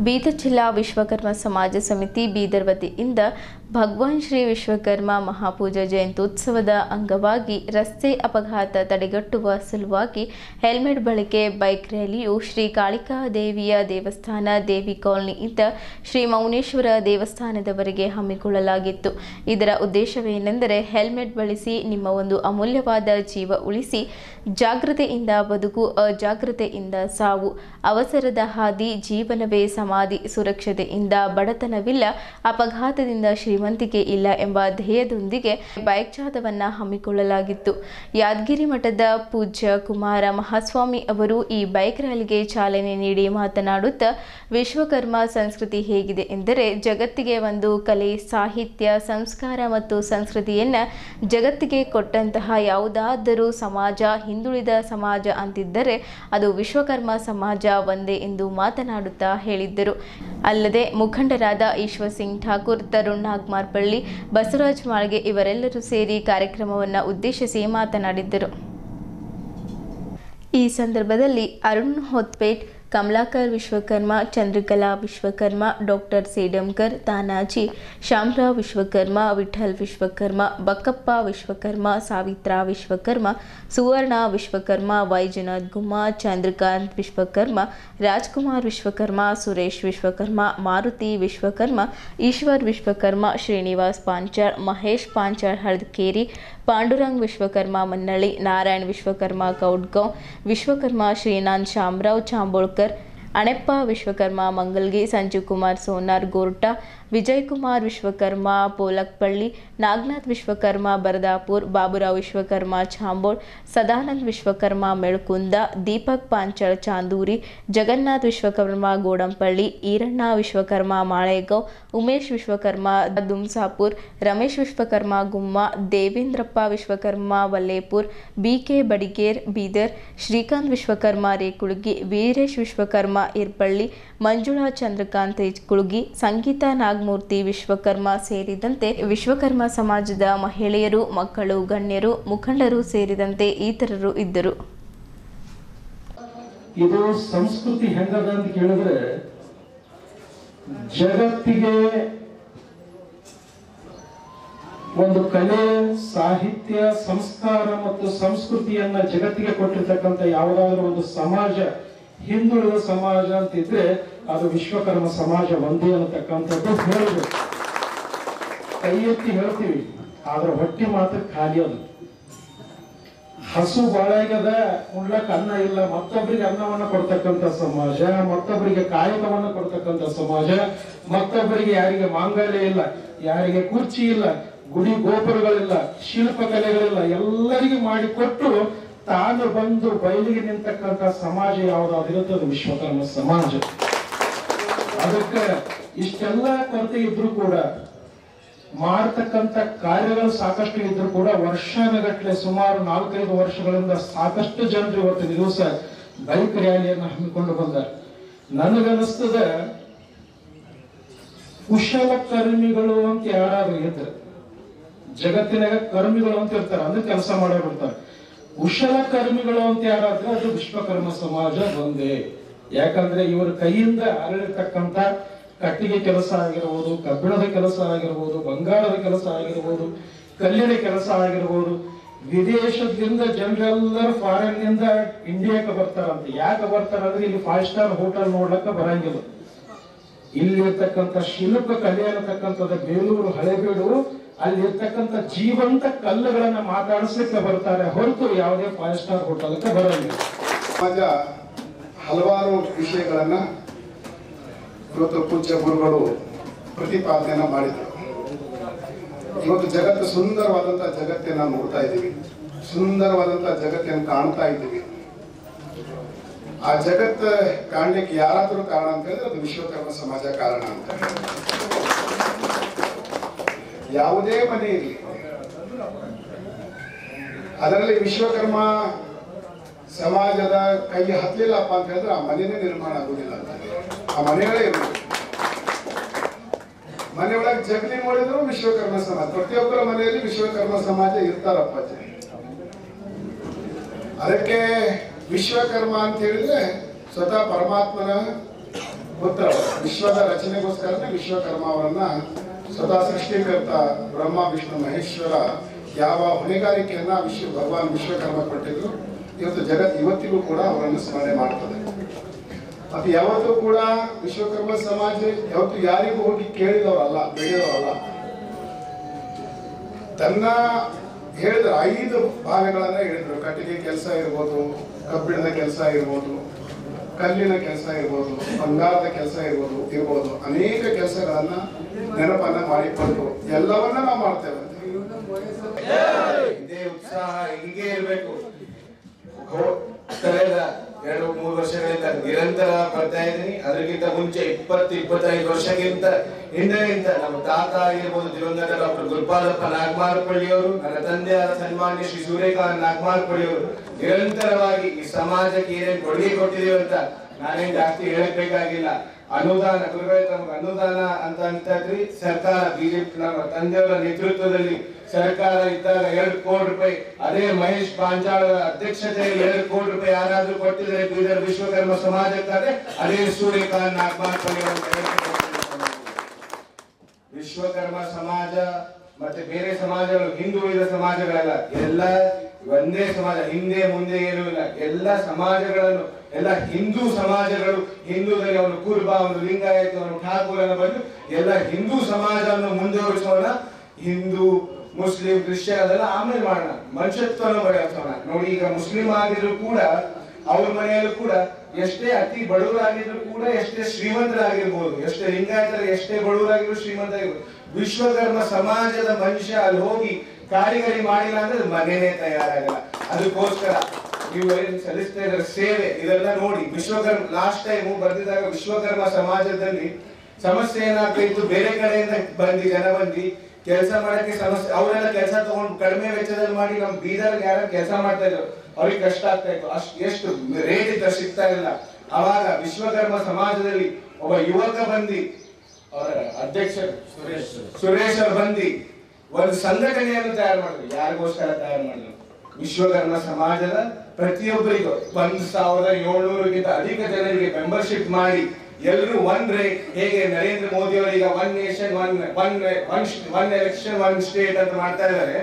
ಬೀದರ್ ಜಿಲ್ಲಾ ವಿಶ್ವಕರ್ಮ ಸಮಾಜ ಸಮಿತಿ ಬೀದರ್ ವತಿಯಿಂದ ಭಗವಾನ್ ಶ್ರೀ ವಿಶ್ವಕರ್ಮ ಮಹಾಪೂಜಾ ಜಯಂತ್ಯುತ್ಸವದ ಅಂಗವಾಗಿ ರಸ್ತೆ ಅಪಘಾತ ತಡೆಗಟ್ಟುವ ಸಲುವಾಗಿ ಹೆಲ್ಮೆಟ್ ಬಳಕೆ ಬೈಕ್ ರ್ಯಾಲಿಯು ಶ್ರೀ ಕಾಳಿಕಾ ದೇವಿಯ ದೇವಸ್ಥಾನ ದೇವಿ ಕಾಲನಿಯಿಂದ ಶ್ರೀ ಮೌನೇಶ್ವರ ದೇವಸ್ಥಾನದವರೆಗೆ ಹಮ್ಮಿಕೊಳ್ಳಲಾಗಿತ್ತು. ಇದರ ಉದ್ದೇಶವೇನೆಂದರೆ ಹೆಲ್ಮೆಟ್ ಬಳಸಿ ನಿಮ್ಮ ಒಂದು ಅಮೂಲ್ಯವಾದ ಜೀವ ಉಳಿಸಿ, ಜಾಗೃತೆಯಿಂದ ಬದುಕು, ಅಜಾಗ್ರತೆಯಿಂದ ಸಾವು, ಅವಸರದ ಹಾದಿ, ಜೀವನವೇ ಸಮಾಧಿ, ಸುರಕ್ಷತೆಯಿಂದ ಬಡತನವಿಲ್ಲ, ಅಪಘಾತದಿಂದ ಶ್ರೀಮಂತಿಕೆ ಇಲ್ಲ ಎಂಬ ಧ್ಯೇಯದೊಂದಿಗೆ ಬೈಕ್ ಜಾಥಾವನ್ನು ಹಮ್ಮಿಕೊಳ್ಳಲಾಗಿತ್ತು. ಯಾದಗಿರಿ ಮಠದ ಪೂಜ್ಯ ಕುಮಾರ ಮಹಾಸ್ವಾಮಿ ಅವರು ಈ ಬೈಕ್ ರ್ಯಾಲಿಗೆ ಚಾಲನೆ ನೀಡಿ ಮಾತನಾಡುತ್ತಾ, ವಿಶ್ವಕರ್ಮ ಸಂಸ್ಕೃತಿ ಹೇಗಿದೆ ಎಂದರೆ ಜಗತ್ತಿಗೆ ಒಂದು ಕಲೆ, ಸಾಹಿತ್ಯ, ಸಂಸ್ಕಾರ ಮತ್ತು ಸಂಸ್ಕೃತಿಯನ್ನು ಜಗತ್ತಿಗೆ ಕೊಟ್ಟಂತಹ ಯಾವುದಾದರೂ ಸಮಾಜ ಹಿಂದುಳಿದ ಸಮಾಜ ಅಂತಿದ್ದರೆ ಅದು ವಿಶ್ವಕರ್ಮ ಸಮಾಜ ಒಂದೇ ಎಂದು ಮಾತನಾಡುತ್ತಾ ಹೇಳಿದ್ದರು. ಅಲ್ಲದೆ ಮುಖಂಡರಾದ ಈಶ್ವರ್ ಸಿಂಗ್ ಠಾಕೂರ್, ತರುಣ್ ನಾಗ್ಮಾರ್ಪಳ್ಳಿ, ಬಸವರಾಜ್ ಮಾಳ್ಗೆ ಇವರೆಲ್ಲರೂ ಸೇರಿ ಕಾರ್ಯಕ್ರಮವನ್ನು ಉದ್ದೇಶಿಸಿ ಮಾತನಾಡಿದ್ದರು. ಈ ಸಂದರ್ಭದಲ್ಲಿ ಅರುಣ್ ಹೊತ್ಪೇಟ್, ಕಮಲಾಕರ್ ವಿಶ್ವಕರ್ಮ, ಚಂದ್ರಕಲಾ ವಿಶ್ವಕರ್ಮ, ಡಾಕ್ಟರ್ ಸೇಡಂಕರ್, ತಾನಾಜಿ, ಶಾಮರಾವ್ ವಿಶ್ವಕರ್ಮ, ವಿಠಲ್ ವಿಶ್ವಕರ್ಮ, ಬಕ್ಕಪ್ಪ ವಿಶ್ವಕರ್ಮ, ಸಾವಿತ್ರಾ ವಿಶ್ವಕರ್ಮ, ಸುವರ್ಣ ವಿಶ್ವಕರ್ಮ, ವೈಜನಾಥ್ ಗುಮ್ಮ, ಚಂದ್ರಕಾಂತ್ ವಿಶ್ವಕರ್ಮ, ರಾಜ್ಕುಮಾರ್ ವಿಶ್ವಕರ್ಮ, ಸುರೇಶ್ ವಿಶ್ವಕರ್ಮ, ಮಾರುತಿ ವಿಶ್ವಕರ್ಮ, ಈಶ್ವರ್ ವಿಶ್ವಕರ್ಮ, ಶ್ರೀನಿವಾಸ್ ಪಾಂಚಾಳ್, ಮಹೇಶ್ ಪಾಂಚಾಳ್ ಹಳದಕೇರಿ, ಪಾಂಡುರಂಗ್ ವಿಶ್ವಕರ್ಮ ಮನ್ನಳ್ಳಿ, ನಾರಾಯಣ್ ವಿಶ್ವಕರ್ಮ ಕೌಡ್ಗಾಂವ್, ವಿಶ್ವಕರ್ಮ ಶ್ರೀನಾಥ್ ಶಾಮರಾವ್ ಚಾಂಬೋಳ್ಕರ್, ಅಣೆಪ್ಪ ವಿಶ್ವಕರ್ಮ ಮಂಗಲ್ಗಿ, ಸಂಜೀವ್ ಕುಮಾರ್ ಸೋನಾರ್ ಗೋರ್ಟಾ, ವಿಜಯ್ ಕುಮಾರ್ ವಿಶ್ವಕರ್ಮ ಪೋಲಕ್ಪಳ್ಳಿ, ನಾಗನಾಥ್ ವಿಶ್ವಕರ್ಮ ಬರದಾಪುರ್, ಬಾಬುರಾವ್ ವಿಶ್ವಕರ್ಮ ಚಾಂಬೋಳ್, ಸದಾನಂದ್ ವಿಶ್ವಕರ್ಮ ಮೆಳಕುಂದ, ದೀಪಕ್ ಪಾಂಚಾಳ್ ಚಾಂದೂರಿ, ಜಗನ್ನಾಥ್ ವಿಶ್ವಕರ್ಮ ಗೋಡಂಪಳ್ಳಿ, ಈರಣ್ಣ ವಿಶ್ವಕರ್ಮ ಮಾಳೇಗಾಂವ್, ಉಮೇಶ್ ವಿಶ್ವಕರ್ಮ ದುಮ್ಸಾಪುರ್, ರಮೇಶ್ ವಿಶ್ವಕರ್ಮ ಗುಮ್ಮ, ದೇವೇಂದ್ರಪ್ಪ ವಿಶ್ವಕರ್ಮ ವಲ್ಲೇಪುರ್, ಬಿಕೆ ಬಡಿಗೇರ್ ಬೀದರ್, ಶ್ರೀಕಾಂತ್ ವಿಶ್ವಕರ್ಮ ರೇಕುಳಗಿ, ವೀರೇಶ್ ವಿಶ್ವಕರ್ಮ ಇರ್ಪಳ್ಳಿ, ಮಂಜುಳಾ ಚಂದ್ರಕಾಂತ್ ಕುಳುಗಿ, ಸಂಗೀತಾ ನಾಗಮೂರ್ತಿ ವಿಶ್ವಕರ್ಮ ಸೇರಿದಂತೆ ವಿಶ್ವಕರ್ಮ ಸಮಾಜದ ಮಹಿಳೆಯರು, ಮಕ್ಕಳು, ಗಣ್ಯರು, ಮುಖಂಡರು ಸೇರಿದಂತೆ ಇತರರು ಇದ್ದರು. ಇದು ಸಂಸ್ಕೃತಿ ಹೆಂಗದ ಅಂತ ಕೇಳಿದ್ರೆ, ಜಗತ್ತಿಗೆ ಒಂದು ಕಲೆ, ಸಾಹಿತ್ಯ, ಸಂಸ್ಕಾರ ಮತ್ತು ಸಂಸ್ಕೃತಿಯನ್ನ ಜಗತ್ತಿಗೆ ಕೊಟ್ಟಿರ್ತಕ್ಕಂಥ ಯಾವುದಾದ್ರೂ ಒಂದು ಸಮಾಜ ಹಿಂದುಳಿದ ಸಮಾಜ ಅಂತಿದ್ರೆ ಅದು ವಿಶ್ವಕರ್ಮ ಸಮಾಜ ಒಂದೇ ಅನ್ನತಕ್ಕಂಥದ್ದು ಹೇಳಬೇಕು. ಕೈ ಎತ್ತಿ ಹೇಳ್ತೀವಿ, ಆದ್ರೆ ಹೊಟ್ಟೆ ಮಾತ್ರ ಖಾಲಿ. ಅದು ಹಸು ಬಾಳಾಗ್ಯದ, ಉಣ್ಲಕ್ ಅನ್ನ ಇಲ್ಲ, ಮತ್ತೊಬ್ಬರಿಗೆ ಅನ್ನವನ್ನ ಕೊಡ್ತಕ್ಕಂಥ ಸಮಾಜ, ಮತ್ತೊಬ್ಬರಿಗೆ ಕಾಯಕವನ್ನ ಕೊಡ್ತಕ್ಕಂಥ ಸಮಾಜ, ಮತ್ತೊಬ್ಬರಿಗೆ ಯಾರಿಗೆ ಮಾಂಗಲ್ಯ ಇಲ್ಲ, ಯಾರಿಗೆ ಕುರ್ಚಿ ಇಲ್ಲ, ಗುಡಿ ಗೋಪುರಗಳಿಲ್ಲ, ಶಿಲ್ಪಕಲೆಗಳಿಲ್ಲ, ಎಲ್ಲರಿಗೂ ಮಾಡಿಕೊಟ್ಟು ತಾನು ಬಂದು ಬಯಲಿಗೆ ನಿಂತಕ್ಕಂಥ ಸಮಾಜ ಯಾವುದಾದಿರುತ್ತೆ ಅದು ವಿಶ್ವಕರ್ಮ ಸಮಾಜ. ಅದಕ್ಕೆ ಇಷ್ಟೆಲ್ಲ ಕೊರತೆ ಇದ್ರೂ ಕೂಡ, ಮಾಡತಕ್ಕಂಥ ಕಾರ್ಯಗಳು ಸಾಕಷ್ಟು ಇದ್ರೂ ಕೂಡ, ವರ್ಷಾನುಗಟ್ಟಲೆ ಸುಮಾರು 4-5 ವರ್ಷಗಳಿಂದ ಸಾಕಷ್ಟು ಜನರು ಇವತ್ತಿನ ದಿವಸ ಬೈಕ್ ರ್ಯಾಲಿಯನ್ನು ಹಮ್ಮಿಕೊಂಡು ಬಂದಾರೆ. ನನಗನ್ನಿಸ್ತದ ಕುಶಲಕರ್ಮಿಗಳು ಅಂತ ಯಾರು ಇದ್ರು, ಜಗತ್ತಿನಾಗ ಕರ್ಮಿಗಳು ಅಂತ ಇರ್ತಾರೆ, ಅಂದ್ರೆ ಕೆಲಸ ಮಾಡೋರಿರ್ತಾರೆ. ಕುಶಲ ಕರ್ಮಿಗಳು ಅಂತ ಯಾರಾದ್ರೆ ಅದು ವಿಶ್ವಕರ್ಮ ಸಮಾಜ ಒಂದೇ. ಯಾಕಂದ್ರೆ ಇವರ ಕೈಯಿಂದ ಅರಳಿರ್ತಕ್ಕಂಥ ಕಟ್ಟಿಗೆ ಕೆಲಸ ಆಗಿರ್ಬೋದು, ಕಬ್ಬಿಣದ ಕೆಲಸ ಆಗಿರ್ಬೋದು, ಬಂಗಾರದ ಕೆಲಸ ಆಗಿರ್ಬೋದು, ಕಲ್ಲಿನ ಕೆಲಸ ಆಗಿರ್ಬೋದು, ವಿದೇಶದಿಂದ ಜನರೆಲ್ಲರೂ ಫಾರಿನ್ ನಿಂದ ಇಂಡಿಯಾಕ್ಕೆ ಬರ್ತಾರಂತೆ. ಯಾಕೆ ಬರ್ತಾರಂದ್ರೆ ಇಲ್ಲಿ 5 ಸ್ಟಾರ್ ಹೋಟೆಲ್ ನೋಡ್ಲಕ್ಕ ಬರಂಗಿಲ್ಲ. ಇಲ್ಲಿರ್ತಕ್ಕಂಥ ಶಿಲ್ಪ ಕಲೆ ಅನ್ನತಕ್ಕಂಥದ್ದು ಬೇಲೂರು ಹಳೆಬೀಡು, ಅಲ್ಲಿರ್ತಕ್ಕಂಥ ಜೀವಂತ ಕಲ್ಲುಗಳನ್ನ ಮಾತಾಡಿಸ್ಲಿಕ್ಕೆ ಬರ್ತಾರೆ ಹೊರತು ಯಾವುದೇ 5 ಸ್ಟಾರ್ ಹೋಟೆಲ್ಗೆ ಬರಂಗಿಲ್ಲ. ಸಮಾಜ ಹಲವಾರು ವಿಷಯಗಳನ್ನ ಇವತ್ತು ಪೂಜ್ಯ ಗುರುಗಳು ಪ್ರತಿಪಾದನೆಯನ್ನ ಮಾಡಿದರು. ಇವತ್ತು ಜಗತ್ತು ಸುಂದರವಾದಂತಹ ಜಗತ್ತನ್ನ ನೋಡ್ತಾ ಇದ್ದೀವಿ, ಸುಂದರವಾದಂತಹ ಜಗತ್ತನ್ನು ಕಾಣ್ತಾ ಇದ್ದೀವಿ. ಆ ಜಗತ್ತು ಕಾಣ್ಲಿಕ್ಕೆ ಯಾರಾದರೂ ಕಾರಣ ಅಂತ ಹೇಳಿದ್ರೆ ಅದು ವಿಶ್ವಕರ್ಮ ಸಮಾಜ ಕಾರಣ ಅಂತ. ಯಾವುದೇ ಮನೆ ಇರಲಿ, ಅದರಲ್ಲಿ ವಿಶ್ವಕರ್ಮ ಸಮಾಜದ ಕೈ ಹತ್ತಲಿಲ್ಲಪ್ಪ ಅಂತ ಹೇಳಿದ್ರೆ ಆ ಮನೆಯೇ ನಿರ್ಮಾಣ ಆಗುದಿಲ್ಲ ಅಂತ. ಆ ಮನೆಗಳೇ ಇರಬೇಕು. ಮನೆಯೊಳಗೆ ಜಗಲಿ ನೋಡಿದ್ರು ವಿಶ್ವಕರ್ಮ ಸಮಾಜ, ಪ್ರತಿಯೊಬ್ಬರ ಮನೆಯಲ್ಲಿ ವಿಶ್ವಕರ್ಮ ಸಮಾಜ ಇರ್ತಾರಪ್ಪ. ಅದಕ್ಕೆ ವಿಶ್ವಕರ್ಮ ಅಂತ ಹೇಳಿದ್ರೆ ಸ್ವತಃ ಪರಮಾತ್ಮನ ಪುತ್ರ. ವಿಶ್ವದ ರಚನೆಗೋಸ್ಕರನೇ ವಿಶ್ವಕರ್ಮ ಅವರನ್ನ ಸ್ವತಃ ಸೃಷ್ಟಿಕರ್ತ ಬ್ರಹ್ಮ ವಿಷ್ಣು ಮಹೇಶ್ವರ ಯಾವ ಹೊಣೆಗಾರಿಕೆಯನ್ನ ಭಗವಾನ್ ವಿಶ್ವಕರ್ಮ ಕೊಟ್ಟಿದ್ರು. ಇವತ್ತು ಜಗತ್ ಇವತ್ತಿಗೂ ಕೂಡ ಅವರನ್ನು ಸ್ಮರಣೆ ಮಾಡ್ತದೆ. ಅದು ಯಾವತ್ತೂ ಕೂಡ ವಿಶ್ವಕರ್ಮ ಸಮಾಜ ಯಾವತ್ತು ಯಾರಿಗೂ ಹೋಗಿ ಕೇಳಿದವರಲ್ಲ, ಬೆಳೆದವರಲ್ಲ. ತನ್ನ ಹೇಳಿದ್ರು 5 ಭಾಗಗಳನ್ನ ಹೇಳಿದ್ರು. ಕಟ್ಟಿಗೆ ಕೆಲಸ ಇರ್ಬೋದು, ಕಬ್ಬಿಣದ ಕೆಲಸ ಇರ್ಬೋದು, ಕಲ್ಲಿನ ಕೆಲಸ ಇರ್ಬೋದು, ಬಂಗಾರದ ಕೆಲಸ ಇರ್ಬೋದು ಅನೇಕ ಕೆಲಸಗಳನ್ನ ನೆನಪನ್ನ ಮಾಡಿಕೊಂಡು ಎಲ್ಲವನ್ನ ನಾವು ಮಾಡ್ತೇವೆ. ಇದೇ ಉತ್ಸಾಹ ಹೀಗೆ ಇರಬೇಕು. ಕಳೆದ 2-3 ವರ್ಷಗಳಿಂದ ನಿರಂತರ ಬರ್ತಾ ಇದ್ದೀನಿ. ಅದಕ್ಕಿಂತ ಮುಂಚೆ 20-25 ವರ್ಷಕ್ಕಿಂತ ಹಿಂದಿನಿಂದ ನಮ್ಮ ತಾತ ಆಗಿರ್ಬೋದು, ದಿವಂಗತ ಡಾಕ್ಟರ್ ಗುರುಪಾದಪ್ಪ ನಾಗಮಾರಪಳ್ಳಿಯವರು, ನನ್ನ ತಂದೆಯಾದ ಸನ್ಮಾನ್ಯ ಶ್ರೀ ಸೂರ್ಯಕಾಂತ್ ನಾಗಮಾರಪಳ್ಳಿಯವರು ನಿರಂತರವಾಗಿ ಈ ಸಮಾಜಕ್ಕೆ ಏನೇನು ಕೊಡುಗೆ ಕೊಟ್ಟಿದ್ದೀವಿ ಅಂತ ನಾನೇನ್ ಜಾಸ್ತಿ ಹೇಳಬೇಕಾಗಿಲ್ಲ. ಅನುದಾನ ಗುರುಗಳೇ, ನಮ್ಗೆ ಅನುದಾನ ಅಂತಿದ್ರಿ ಸರ್ಕಾರ ಬಿಜೆಪಿ ನಮ್ಮ ತಂದೆಯವರ ನೇತೃತ್ವದಲ್ಲಿ ಸರ್ಕಾರ ಇದ್ದಾಗ 2 ಕೋಟಿ ರೂಪಾಯಿ, ಅದೇ ಮಹೇಶ್ ಪಾಂಚಾಳ ಅಧ್ಯಕ್ಷತೆಯಲ್ಲಿ 2 ಕೋಟಿ ರೂಪಾಯಿ ಯಾರಾದ್ರೂ ಕೊಟ್ಟಿದ್ದಾರೆ ಬೀದರ್ ವಿಶ್ವಕರ್ಮ ಸಮಾಜಕ್ಕಾದ್ರೆ ಅದೇ ಸೂರ್ಯಕಾಂತ್ ನಾಗಮಾರಪಳ್ಳಿ. ವಿಶ್ವಕರ್ಮ ಸಮಾಜ ಮತ್ತೆ ಬೇರೆ ಸಮಾಜಗಳು, ಹಿಂದುಳಿದ ಸಮಾಜಗಳೆಲ್ಲ ಎಲ್ಲ ಒಂದೇ ಸಮಾಜ, ಹಿಂದೆ ಮುಂದೆ ಏನೂ ಇಲ್ಲ. ಎಲ್ಲ ಸಮಾಜಗಳನ್ನು, ಎಲ್ಲ ಹಿಂದೂ ಸಮಾಜಗಳು, ಹಿಂದೂದಲ್ಲಿ ಅವನು ಕುರುಬ, ಅವನು ಲಿಂಗಾಯತ, ಅವನು ಠಾಕೂರನ ಬಂದು ಎಲ್ಲ ಹಿಂದೂ ಸಮಾಜವನ್ನು ಮುಂದುವರಿಸೋಣ. ಹಿಂದೂ ಮುಸ್ಲಿಂ ಕ್ರಿಶ್ಚಿಯನ್ ಅದೆಲ್ಲ ಆಮೇಲೆ ಮಾಡೋಣ, ಮನುಷ್ಯತ್ವನ ಬೆಳೆಸೋಣ. ನೋಡಿ, ಈಗ ಮುಸ್ಲಿಂ ಆಗಿದ್ರು ಕೂಡ ಅವ್ರ ಮನೆಯಲ್ಲೂ ಕೂಡ ಎಷ್ಟೇ ಅತಿ ಬಡವರಾಗಿದ್ರು ಕೂಡ, ಎಷ್ಟೇ ಶ್ರೀಮಂತರಾಗಿರ್ಬೋದು, ಎಷ್ಟೇ ಲಿಂಗಾಯತರು ಎಷ್ಟೇ ಬಡವರಾಗಿದ್ರು ಶ್ರೀಮಂತರಾಗಿರ್ಬೋದು, ವಿಶ್ವಕರ್ಮ ಸಮಾಜದ ಮನುಷ್ಯ ಅಲ್ಲಿ ಹೋಗಿ ಕಾರಿಗರಿ ಮಾಡಿಲ್ಲ ಅಂದ್ರೆ ಮನೆಯೇ ತಯಾರಾಗಲ್ಲ. ಅದಕ್ಕೋಸ್ಕರ ನೀವು ಏನ್ ಸಲ್ಲಿಸ್ತಾ ಇದ್ದಾರೆ ಸೇವೆ ಇದೆಲ್ಲ ನೋಡಿ. ವಿಶ್ವಕರ್ಮ ಲಾಸ್ಟ್ ಟೈಮ್ ಬರ್ದಿದ್ದಾಗ ವಿಶ್ವಕರ್ಮ ಸಮಾಜದಲ್ಲಿ ಸಮಸ್ಯೆ ಏನಾಗ್ತಿತ್ತು, ಬೇರೆ ಕಡೆಯಿಂದ ಜನ ಬಂದು ಕೆಲಸ ಮಾಡಕ್ಕೆ ಸಮಸ್ಯೆ, ಅವರೆಲ್ಲ ಕೆಲಸ ತಗೊಂಡು ಕಡಿಮೆ ವೆಚ್ಚದಲ್ಲಿ ಮಾಡಿ ನಮ್ ಬೀದರ್ ಯಾರು ಕೆಲಸ ಮಾಡ್ತಾ ಇದ್ರು, ಅವ್ರಿಗೆ ಕಷ್ಟ ಆಗ್ತಾ ಇತ್ತು. ಎಷ್ಟು ರೇಟ್ ಇತ್ತು ಸಿಗ್ತಾ ಇಲ್ಲ. ಅವಾಗ ವಿಶ್ವಕರ್ಮ ಸಮಾಜದಲ್ಲಿ ಒಬ್ಬ ಯುವಕ ಬಂದು, ಅವರ ಅಧ್ಯಕ್ಷ ಸುರೇಶ್ ಅವರು ಬಂದು ಒಂದು ಸಂಘಟನೆಯನ್ನು ತಯಾರು ಮಾಡಿದ್ರು. ಯಾರಿಗೋಸ್ಕರ ತಯಾರು ಮಾಡಿದ್ರು? ವಿಶ್ವಕರ್ಮ ಸಮಾಜದ ಪ್ರತಿಯೊಬ್ಬರಿಗೂ 1700ಗಿಂತ ಅಧಿಕ ಜನರಿಗೆ ಮೆಂಬರ್ಶಿಪ್ ಮಾಡಿ ಎಲ್ಲರೂ ಒನ್ ರೇಟ್, ಹೇಗೆ ನರೇಂದ್ರ ಮೋದಿ ಅವರೀಗ 1 ನೇಷನ್ 1 ಎಲೆಕ್ಷನ್ 1 ಸ್ಟೇಟ್ ಅಂತ ಮಾಡ್ತಾ ಇದ್ದಾರೆ,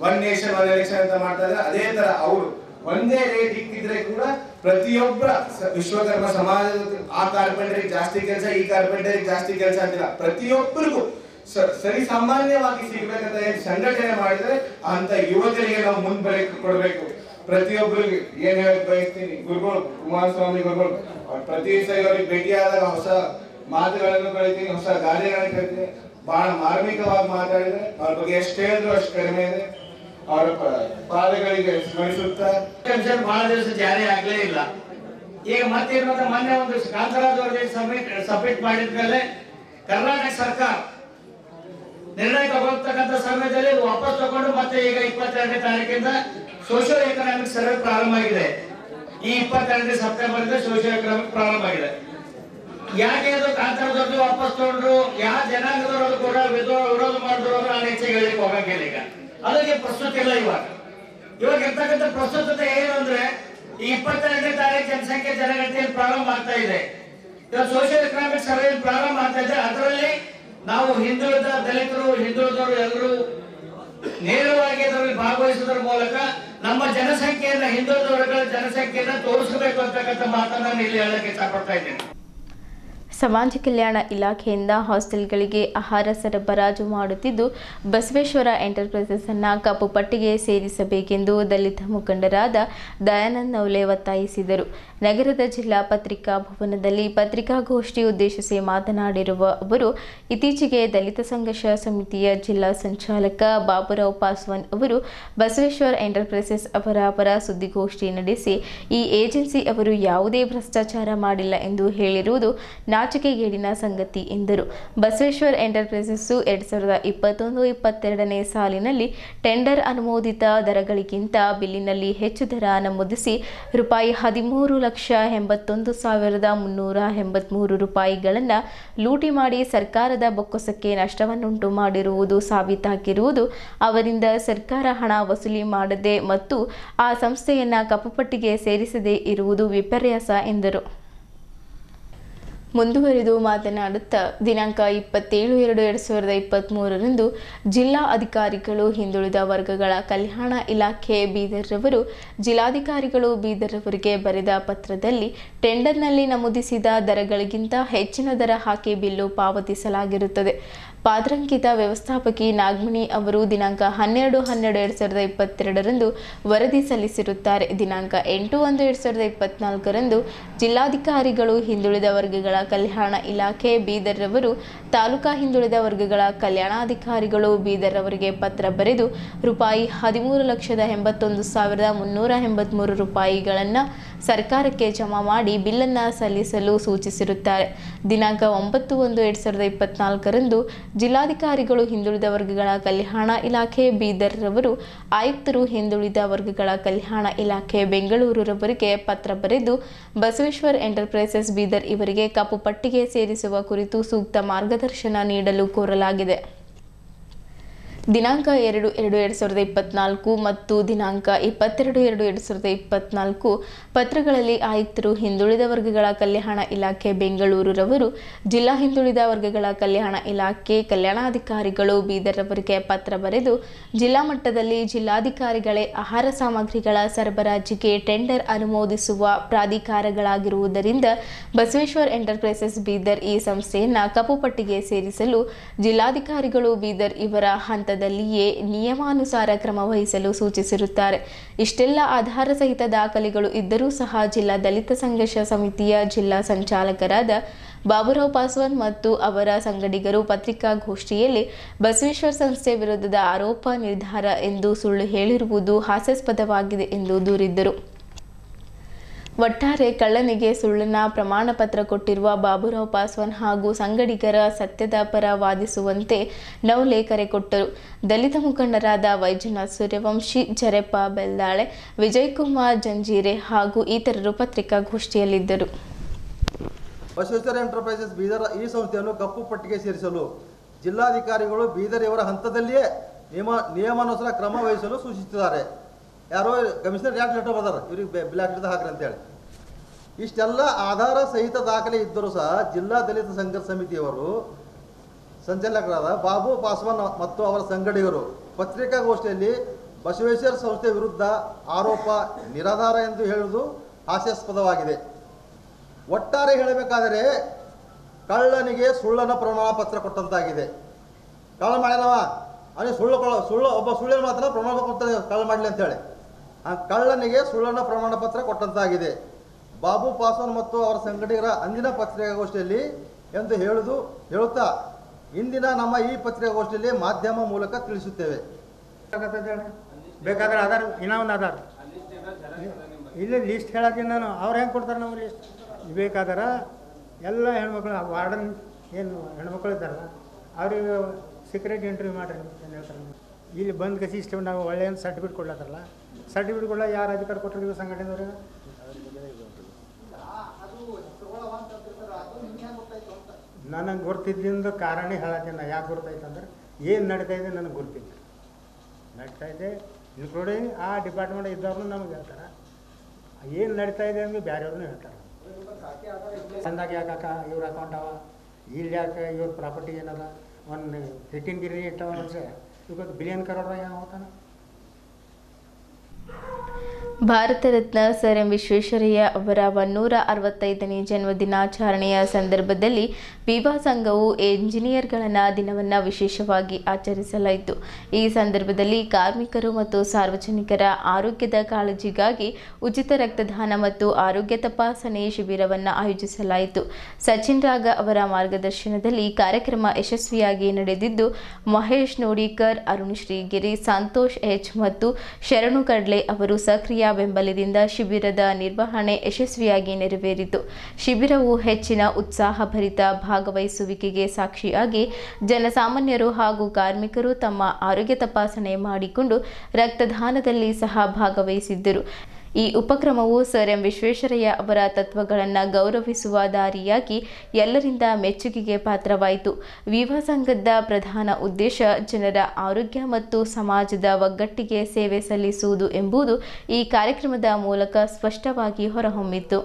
1 ನೇಷನ್ 1 ಎಲೆಕ್ಷನ್ ಅಂತ ಮಾಡ್ತಾ ಇದ್ದಾರೆ. ಅದೇ ತರ ಅವರು ಒಂದೇ ರೇಟ್ ಇಕ್ಕಿದ್ರೆ ಕೂಡ ಪ್ರತಿಯೊಬ್ಬರ ವಿಶ್ವಕರ್ಮ ಸಮಾಜದ ಆ ಕಾರ್ಪೆಂಟರಿಗೆ ಜಾಸ್ತಿ ಕೆಲಸ, ಈ ಕಾರ್ಪೆಂಟರಿಗೆ ಜಾಸ್ತಿ ಕೆಲಸ ಅಂತಿಲ್ಲ, ಪ್ರತಿಯೊಬ್ಬರಿಗೂ ಸರಿ ಸಾಮಾನ್ಯವಾಗಿ ಸಿಗ್ಬೇಕಂತ ಸಂಘಟನೆ ಮಾಡಿದ್ರೆ ಅಂತ ಯುವಕರಿಗೆ ನಾವು ಮುಂದೆ ಕೊಡ್ಬೇಕು. ಪ್ರತಿಯೊಬ್ಬರಿಗೆ ಏನ್ ಹೇಳಕ್ ಬಯಸ್ತೀನಿ, ಗುರುಗಳು ಕುಮಾರಸ್ವಾಮಿ ಗುರುಗಳು ಪ್ರತಿ ಸರಿ ಅವ್ರಿಗೆ ಭೇಟಿಯಾದಾಗ ಹೊಸ ಮಾತುಗಳನ್ನು ಕಳಿತೀನಿ, ಹೊಸ ಗಾದೆಗಳನ್ನು ಕಳಿತೀನಿ. ಬಹಳ ಮಾರ್ಮಿಕವಾಗಿ ಮಾತಾಡಿದ್ರೆ ಅವ್ರ ಬಗ್ಗೆ ಎಷ್ಟು ಹೇಳಿದ್ರು ಅಷ್ಟು ಕಡಿಮೆ ಇದೆ. ಅವರ ಪಾದಗಳಿಗೆ ಸ್ಮರಿಸುತ್ತಾ ಪೆನ್ಷನ್ ಬಹಳ ದಿವಸ ಜಾರಿ ಆಗ್ಲೇ ಇಲ್ಲ. ಈಗ ಮತ್ತೇನು ಗೊತ್ತಾ, ಮೊನ್ನೆ ಒಂದು ಕಾಂತರಾಜ್ ಅವರಿಗೆ ಸಬ್ಮಿಟ್ ಮಾಡಿದ್ಮೇಲೆ ಕರ್ನಾಟಕ ಸರ್ಕಾರ ನಿರ್ಣಯ ತಗೊಳ್ತಕ್ಕಂಥ ಸಮಯದಲ್ಲಿ ವಾಪಸ್ ತಗೊಂಡು ಮತ್ತೆ ಈಗ 22ನೇ ತಾರೀಕಿಂದ ಸೋಷಿಯಲ್ ಎಕನಾಮಿಕ್ ಸರ್ವೆ ಪ್ರಾರಂಭ ಆಗಿದೆ. ಈ 22 ಸೆಪ್ಟೆಂಬರ್ ಇಂದ ಸೋಷಿಯಲ್ ಎಕನಾಮಿಕ್ ಪ್ರಾರಂಭ ಆಗಿದೆ. ಯಾಕೆ ಅದು ಕಾಂತಾರದವ್ರದ್ದು ವಾಪಸ್ ತಗೊಂಡ್ರು, ಯಾವ ಜನಾಂಗದವರು ಕೂಡ ವಿರೋಧ ಮಾಡಿದ್ರು ಅಂದ್ರೆ ನಾನು ಹೆಚ್ಚಿಗೆ ಹೇಳಿಕ್ ಹೋಗಂಗಿಲ್ಲ. ಈಗ ಅದಕ್ಕೆ ಪ್ರಸ್ತುತ ಇಲ್ಲ. ಇವಾಗ ಇರ್ತಕ್ಕಂಥ ಪ್ರಸ್ತುತತೆ ಏನು ಅಂದ್ರೆ ಈ 22ನೇ ತಾರೀಕು ಜನಸಂಖ್ಯೆ ಜನಗಣತಿಯಲ್ಲಿ ಪ್ರಾರಂಭ ಆಗ್ತಾ ಇದೆ. ಇವಾಗ ಸೋಷಿಯಲ್ ಎಕನಾಮಿಕ್ ಸರ್ವೆ ಪ್ರಾರಂಭ ಆಗ್ತಾ ಇದೆ. ಅದರಲ್ಲಿ ನಾವು ಹಿಂದುಳಿದ ದಲಿತರು, ಹಿಂದುಳಿದವರು ಎಲ್ಲರೂ ನೇರವಾಗಿ ಅದರಲ್ಲಿ ಭಾಗವಹಿಸುವುದರ ಮೂಲಕ ನಮ್ಮ ಜನಸಂಖ್ಯೆಯನ್ನ, ಹಿಂದುಳಿದ ವರ್ಗಗಳ ಜನಸಂಖ್ಯೆಯನ್ನ ತೋರಿಸಬೇಕು ಅಂತಕ್ಕಂಥ ಮಾತನ್ನ ನಾನು ಇಲ್ಲಿ ಹೇಳಕ್ಕೆ ಇಷ್ಟಪಡ್ತಾ ಇದ್ದೇನೆ. ಸಮಾಜ ಕಲ್ಯಾಣ ಇಲಾಖೆಯಿಂದ ಹಾಸ್ಟೆಲ್ಗಳಿಗೆ ಆಹಾರ ಸರಬರಾಜು ಮಾಡುತ್ತಿದ್ದು ಬಸವೇಶ್ವರ ಎಂಟರ್ಪ್ರೈಸಸ್ ಅನ್ನು ಕಪ್ಪು ಪಟ್ಟಿಗೆ ಸೇರಿಸಬೇಕೆಂದು ದಲಿತ ಮುಖಂಡರಾದ ದಯಾನಂದ್ ನವಲೆ ಒತ್ತಾಯಿಸಿದರು. ನಗರದ ಜಿಲ್ಲಾ ಪತ್ರಿಕಾ ಭವನದಲ್ಲಿ ಪತ್ರಿಕಾಗೋಷ್ಠಿ ಉದ್ದೇಶಿಸಿ ಮಾತನಾಡಿರುವ ಅವರು, ಇತ್ತೀಚೆಗೆ ದಲಿತ ಸಂಘರ್ಷ ಸಮಿತಿಯ ಜಿಲ್ಲಾ ಸಂಚಾಲಕ ಬಾಬುರಾವ್ ಪಾಸ್ವಾನ್ ಅವರು ಬಸವೇಶ್ವರ ಎಂಟರ್ಪ್ರೈಸಸ್ ಅವರ ಪರ ಸುದ್ದಿಗೋಷ್ಠಿ ನಡೆಸಿ ಈ ಏಜೆನ್ಸಿ ಅವರು ಯಾವುದೇ ಭ್ರಷ್ಟಾಚಾರ ಮಾಡಿಲ್ಲ ಎಂದು ಹೇಳಿರುವುದು ನಾಚಿಕೆಗೇಡಿನ ಸಂಗತಿ ಎಂದರು. ಬಸವೇಶ್ವರ ಎಂಟರ್ಪ್ರೈಸಸ್ 2021-22ನೇ ಸಾಲಿನಲ್ಲಿ ಟೆಂಡರ್ ಅನುಮೋದಿತ ದರಗಳಿಗಿಂತ ಬಿಲ್ಲಿನಲ್ಲಿ ಹೆಚ್ಚು ದರ ನಮೂದಿಸಿ ₹13,81,383 ಲೂಟಿ ಮಾಡಿ ಸರ್ಕಾರದ ಬೊಕ್ಕಸಕ್ಕೆ ನಷ್ಟವನ್ನುಂಟು ಮಾಡಿರುವುದು ಸಾಬೀತಾಗಿರುವುದು, ಅವರಿಂದ ಸರ್ಕಾರ ಹಣ ವಸೂಲಿ ಮಾಡದೆ ಮತ್ತು ಆ ಸಂಸ್ಥೆಯನ್ನು ಕಪ್ಪುಪಟ್ಟಿಗೆ ಸೇರಿಸದೇ ಇರುವುದು ವಿಪರ್ಯಾಸ ಎಂದರು. ಮುಂದುವರಿದು ಮಾತನಾಡುತ್ತಾ ದಿನಾಂಕ 27/2/2023ರಂದು ಜಿಲ್ಲಾ ಅಧಿಕಾರಿಗಳು ಹಿಂದುಳಿದ ವರ್ಗಗಳ ಕಲ್ಯಾಣ ಇಲಾಖೆ ಬೀದರ್ ರವರು ಜಿಲ್ಲಾಧಿಕಾರಿಗಳು ಬೀದರ್ ರವರಿಗೆ ಬರೆದ ಪತ್ರದಲ್ಲಿ ಟೆಂಡರ್ನಲ್ಲಿ ನಮೂದಿಸಿದ ದರಗಳಿಗಿಂತ ಹೆಚ್ಚಿನ ದರ ಹಾಕಿ ಬಿಲ್ಲು ಪಾವತಿಸಲಾಗಿರುತ್ತದೆ. ಪಾತ್ರಂಕಿತ ವ್ಯವಸ್ಥಾಪಕಿ ನಾಗಮಣಿ ಅವರು ದಿನಾಂಕ 12/12/2022ರಂದು ವರದಿ ಸಲ್ಲಿಸಿರುತ್ತಾರೆ. ದಿನಾಂಕ 8/1/2024ರಂದು ಜಿಲ್ಲಾಧಿಕಾರಿಗಳು ಹಿಂದುಳಿದ ವರ್ಗಗಳ ಕಲ್ಯಾಣ ಇಲಾಖೆ ಬೀದರ್ ರವರು ತಾಲೂಕಾ ಹಿಂದುಳಿದ ವರ್ಗಗಳ ಕಲ್ಯಾಣಾಧಿಕಾರಿಗಳು ಬೀದರ್ ಅವರಿಗೆ ಪತ್ರ ಬರೆದು ₹13,81,383 ಸರ್ಕಾರಕ್ಕೆ ಜಮಾ ಮಾಡಿ ಬಿಲ್ಲನ್ನು ಸಲ್ಲಿಸಲು ಸೂಚಿಸಿರುತ್ತಾರೆ. ದಿನಾಂಕ 9/1/2024ರಂದು ಜಿಲ್ಲಾಧಿಕಾರಿಗಳು ಹಿಂದುಳಿದ ವರ್ಗಗಳ ಕಲ್ಯಾಣ ಇಲಾಖೆ ಬೀದರ್ ರವರು ಆಯುಕ್ತರು ಹಿಂದುಳಿದ ವರ್ಗಗಳ ಕಲ್ಯಾಣ ಇಲಾಖೆ ಬೆಂಗಳೂರು ರವರಿಗೆ ಪತ್ರ ಬರೆದು ಬಸವೇಶ್ವರ ಎಂಟರ್ಪ್ರೈಸಸ್ ಬೀದರ್ ಇವರಿಗೆ ಕಪ್ಪು ಪಟ್ಟಿಗೆ ಸೇರಿಸುವ ಕುರಿತು ಸೂಕ್ತ ಮಾರ್ಗದರ್ಶನ ನೀಡಲು ಕೋರಲಾಗಿದೆ. ದಿನಾಂಕ 2/2/2024 ಮತ್ತು ದಿನಾಂಕ 22/2/2024 ಪತ್ರಗಳಲ್ಲಿ ಆಯುಕ್ತರು ಹಿಂದುಳಿದ ವರ್ಗಗಳ ಕಲ್ಯಾಣ ಇಲಾಖೆ ಬೆಂಗಳೂರು ರವರು ಜಿಲ್ಲಾ ಹಿಂದುಳಿದ ವರ್ಗಗಳ ಕಲ್ಯಾಣ ಇಲಾಖೆ ಕಲ್ಯಾಣಾಧಿಕಾರಿಗಳು ಬೀದರ್ ರವರಿಗೆ ಪತ್ರ ಬರೆದು ಜಿಲ್ಲಾ ಮಟ್ಟದಲ್ಲಿ ಜಿಲ್ಲಾಧಿಕಾರಿಗಳೇ ಆಹಾರ ಸಾಮಗ್ರಿಗಳ ಸರಬರಾಜಿಗೆ ಟೆಂಡರ್ ಅನುಮೋದಿಸುವ ಪ್ರಾಧಿಕಾರಗಳಾಗಿರುವುದರಿಂದ ಬಸವೇಶ್ವರ ಎಂಟರ್ಪ್ರೈಸಸ್ ಬೀದರ್ ಈ ಸಂಸ್ಥೆಯನ್ನು ಕಪ್ಪು ಪಟ್ಟಿಗೆ ಸೇರಿಸಲು ಜಿಲ್ಲಾಧಿಕಾರಿಗಳು ಬೀದರ್ ಇವರ ಹಂತದಲ್ಲಿಯೇ ನಿಯಮಾನುಸಾರ ಕ್ರಮ ವಹಿಸಲು ಸೂಚಿಸಿರುತ್ತಾರೆ. ಇಷ್ಟೆಲ್ಲ ಆಧಾರ ಸಹಿತ ದಾಖಲೆಗಳು ಇದ್ದರೂ ಸಹ ಜಿಲ್ಲಾ ದಲಿತ ಸಂಘರ್ಷ ಸಮಿತಿಯ ಜಿಲ್ಲಾ ಸಂಚಾಲಕರಾದ ಬಾಬುರಾವ್ ಪಾಸ್ವಾನ್ ಮತ್ತು ಅವರ ಸಂಗಡಿಗರು ಪತ್ರಿಕಾಗೋಷ್ಠಿಯಲ್ಲಿ ಬಸವೇಶ್ವರ ಸಂಸ್ಥೆ ವಿರುದ್ಧದ ಆರೋಪ ನಿರ್ಧಾರ ಎಂದು ಸುಳ್ಳು ಹೇಳಿರುವುದು ಹಾಸ್ಯಾಸ್ಪದವಾಗಿದೆ ಎಂದು ದೂರಿದ್ದರು. ಒಟ್ಟಾರೆ ಕಳ್ಳನಿಗೆ ಸುಳ್ಳನ ಪ್ರಮಾಣ ಪತ್ರ ಕೊಟ್ಟಿರುವ ಬಾಬುರಾವ್ ಪಾಸ್ವಾನ್ ಹಾಗೂ ಸಂಗಡಿಗರ ಸತ್ಯದ ಪರ ವಾದಿಸುವಂತೆ ನವಲೆ ಕರೆ ಕೊಟ್ಟರು. ದಲಿತ ಮುಖಂಡರಾದ ವೈಜನಾಥ್ ಸೂರ್ಯವಂಶಿ, ಜರೆಪ್ಪ ಬೆಲ್ದಾಳೆ, ವಿಜಯಕುಮಾರ್ ಜಂಜೀರೆ ಹಾಗೂ ಇತರರು ಪತ್ರಿಕಾಗೋಷ್ಠಿಯಲ್ಲಿದ್ದರು. ಬಸವೇಶ್ವರ ಎಂಟರ್ಪ್ರೈಸಸ್ ಬೀದರ್ ಈ ಸಂಸ್ಥೆಯನ್ನು ಕಪ್ಪು ಪಟ್ಟಿಗೆ ಸೇರಿಸಲು ಜಿಲ್ಲಾಧಿಕಾರಿಗಳು ಬೀದರ್ ಇವರ ಹಂತದಲ್ಲಿಯೇ ನಿಯಮಾನುಸಾರ ಕ್ರಮ ವಹಿಸಲು ಸೂಚಿಸಿದ್ದಾರೆ. ಯಾರೋ ಕಮಿಷನರ್ ಯಾಕೆ ಲೆಟರ್ ಬರ್ದಾರ ಇವ್ರಿಗೆ ಬ್ಲ್ಯಾಕ್ ಲಿಸ್ಟ್ ಹಾಕ್ರಿ ಅಂತೇಳಿ. ಇಷ್ಟೆಲ್ಲ ಆಧಾರ ಸಹಿತ ದಾಖಲೆ ಇದ್ದರೂ ಸಹ ಜಿಲ್ಲಾ ದಲಿತ ಸಂಘರ್ಷ ಸಮಿತಿಯವರು ಸಂಚಾಲಕರಾದ ಬಾಬು ಪಾಸ್ವಾನ್ ಮತ್ತು ಅವರ ಸಂಗಡಿಗರು ಪತ್ರಿಕಾಗೋಷ್ಠಿಯಲ್ಲಿ ಬಸವೇಶ್ವರ ಸಂಸ್ಥೆ ವಿರುದ್ಧ ಆರೋಪ ನಿರಾಧಾರ ಎಂದು ಹೇಳುವುದು ಹಾಸ್ಯಾಸ್ಪದವಾಗಿದೆ. ಒಟ್ಟಾರೆ ಹೇಳಬೇಕಾದರೆ ಕಳ್ಳನಿಗೆ ಸುಳ್ಳನ ಪ್ರಮಾಣ ಪತ್ರ ಕೊಟ್ಟಂತಾಗಿದೆ. ಕಳ್ಳ ಮಾಡ್ಯಾನವ ಅವನಿಗೆ ಸುಳ್ಳು ಒಬ್ಬ ಸುಳ್ಳಿನ ಮಾತ್ರ ಪ್ರಮಾಣ ಪತ್ರ ಕಳ್ಳ ಮಾಡಲಿ ಅಂತೇಳಿ ಆ ಕಳ್ಳನಿಗೆ ಸುಳ್ಳನ ಪ್ರಮಾಣ ಪತ್ರ ಕೊಟ್ಟಂತಾಗಿದೆ. ಬಾಬು ಪಾಸ್ವಾನ್ ಮತ್ತು ಅವರ ಸಂಘಟಕರ ಅಂದಿನ ಪತ್ರಿಕಾಗೋಷ್ಠಿಯಲ್ಲಿ ಎಂದು ಹೇಳುತ್ತಾ ಇಂದಿನ ನಮ್ಮ ಈ ಪತ್ರಿಕಾಗೋಷ್ಠಿಯಲ್ಲಿ ಮಾಧ್ಯಮ ಮೂಲಕ ತಿಳಿಸುತ್ತೇವೆ. ಬೇಕಾದ್ರೆ ಆಧಾರ್ ಇನ್ನೊಂದು ಆಧಾರ್ ಇಲ್ಲಿ ಲಿಸ್ಟ್ ಹೇಳತ್ತೀನಿ ನಾನು. ಅವ್ರು ಹೆಂಗೆ ಕೊಡ್ತಾರೆ ನಾವು ಲಿಸ್ಟ್ ಬೇಕಾದ್ರೆ ಎಲ್ಲ ಹೆಣ್ಮಕ್ಳು ವಾರ್ಡನ್ ಏನು ಹೆಣ್ಮಕ್ಳು ಇದ್ದಾರಲ್ಲ ಅವ್ರಿಗೆ ಸೀಕ್ರೆಟ್ ಇಂಟರ್ವ್ಯೂ ಮಾಡಿರಿ ಏನು ಹೇಳ್ತಾರೆ. ಇಲ್ಲಿ ಬಂದು ಕಸಿ ಇಷ್ಟ ನಾವು ಒಳ್ಳೆಯ ಸರ್ಟಿಫಿಕೇಟ್ ಕೊಡ್ಲತ್ತಾರಲ್ಲ, ಸರ್ಟಿಫಿಕೇಟ್ ಕೊಡಲ್ಲ ಯಾರು ಅಧಿಕಾರ ಕೊಟ್ಟಿದ್ದೀವಿ ಸಂಘಟನೆದವ್ರಿಗೆ? ನನಗೆ ಗುರ್ತಿದ್ದಿಂದ ಕಾರಣ ಹೇಳತ್ತೀನಿ. ಯಾಕೆ ಗುರ್ತಾಯ್ತಂದ್ರೆ ಏನು ನಡೀತಾ ಇದೆ ನನಗೆ ಗುರ್ತಿತ್ತು. ನಡೀತಾ ಇದೆ ಇನ್ಕ್ಲೂಡಿಂಗ್ ಆ ಡಿಪಾರ್ಟ್ಮೆಂಟ್ ಇದ್ದವ್ರು ನಮಗೆ ಹೇಳ್ತಾರೆ. ಏನು ನಡೀತಾ ಇದೆ ಅಂದ್ರೆ ಬೇರೆಯವ್ರನ್ನೂ ಹೇಳ್ತಾರೆ. ಚಂದಾಗಿ ಯಾಕೆ ಇವ್ರ ಅಕೌಂಟ್ ಅವ, ಇಲ್ಲಿ ಯಾಕೆ ಇವ್ರ ಪ್ರಾಪರ್ಟಿ ಏನದ, ಒಂದು ಹಿಟ್ಟಿನಗಿರಿ ಇಟ್ಟವ ಅನ್ಸೆ ಇವತ್ತು ಬಿಲಿಯನ್ ಕರೋಡ್ದಾಗ ಏನು ಹೋಗ್ತಾನೆ. ಭಾರತ ರತ್ನ ಸರ್ ಎಂ ವಿಶ್ವೇಶ್ವರಯ್ಯ ಅವರ 165ನೇ ಜನ್ಮದಿನಾಚರಣೆಯ ಸಂದರ್ಭದಲ್ಲಿ ವಿವಾ ಸಂಘವು ಎಂಜಿನಿಯರ್ಗಳ ದಿನವನ್ನು ವಿಶೇಷವಾಗಿ ಆಚರಿಸಲಾಯಿತು. ಈ ಸಂದರ್ಭದಲ್ಲಿ ಕಾರ್ಮಿಕರು ಮತ್ತು ಸಾರ್ವಜನಿಕರ ಆರೋಗ್ಯದ ಕಾಳಜಿಗಾಗಿ ಉಚಿತ ರಕ್ತದಾನ ಮತ್ತು ಆರೋಗ್ಯ ತಪಾಸಣೆ ಶಿಬಿರವನ್ನು ಆಯೋಜಿಸಲಾಯಿತು. ಸಚಿನ್ ರಾಗ ಅವರ ಮಾರ್ಗದರ್ಶನದಲ್ಲಿ ಕಾರ್ಯಕ್ರಮ ಯಶಸ್ವಿಯಾಗಿ ನಡೆದಿದ್ದು, ಮಹೇಶ್ ನೋಡಿಕರ್, ಅರುಣ್ ಶ್ರೀಗಿರಿ, ಸಂತೋಷ್ ಎಚ್ ಮತ್ತು ಶರಣು ಕಡ್ಲೆ ಅವರು ಸಕ್ರಿಯ ಬೆಂಬಲದಿಂದ ಶಿಬಿರದ ನಿರ್ವಹಣೆ ಯಶಸ್ವಿಯಾಗಿ ನೆರವೇರಿತು. ಶಿಬಿರವು ಹೆಚ್ಚಿನ ಉತ್ಸಾಹಭರಿತ ಭಾಗವಹಿಸುವಿಕೆಗೆ ಸಾಕ್ಷಿಯಾಗಿ ಜನಸಾಮಾನ್ಯರು ಹಾಗೂ ಕಾರ್ಮಿಕರು ತಮ್ಮ ಆರೋಗ್ಯ ತಪಾಸಣೆ ಮಾಡಿಕೊಂಡು ರಕ್ತದಾನದಲ್ಲಿ ಸಹ ಭಾಗವಹಿಸಿದ್ದರು. ಈ ಉಪಕ್ರಮವು ಸರ್ ಎಂ ವಿಶ್ವೇಶ್ವರಯ್ಯ ಅವರ ತತ್ವಗಳನ್ನು ಗೌರವಿಸುವ ದಾರಿಯಾಗಿ ಎಲ್ಲರಿಂದ ಮೆಚ್ಚುಗೆಗೆ ಪಾತ್ರವಾಯಿತು. ವಿವಾ ಸಂಘದ ಪ್ರಧಾನ ಉದ್ದೇಶ ಜನರ ಆರೋಗ್ಯ ಮತ್ತು ಸಮಾಜದ ಒಗ್ಗಟ್ಟಿಗೆ ಸೇವೆ ಸಲ್ಲಿಸುವುದು ಎಂಬುದು ಈ ಕಾರ್ಯಕ್ರಮದ ಮೂಲಕ ಸ್ಪಷ್ಟವಾಗಿ ಹೊರಹೊಮ್ಮಿತು.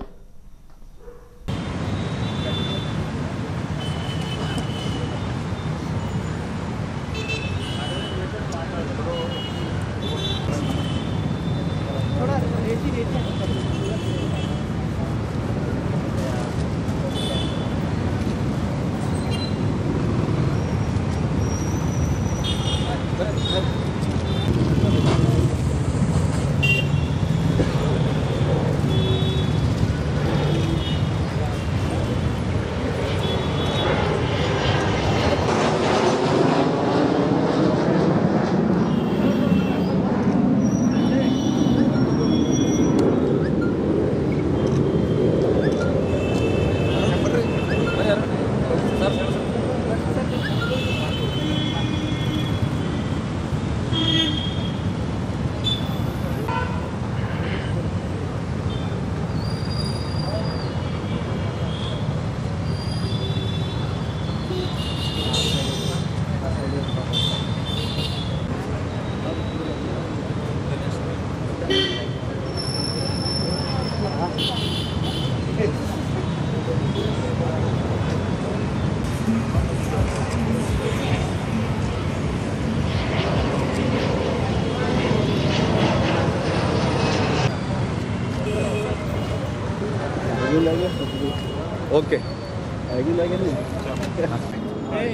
ಓಕೆ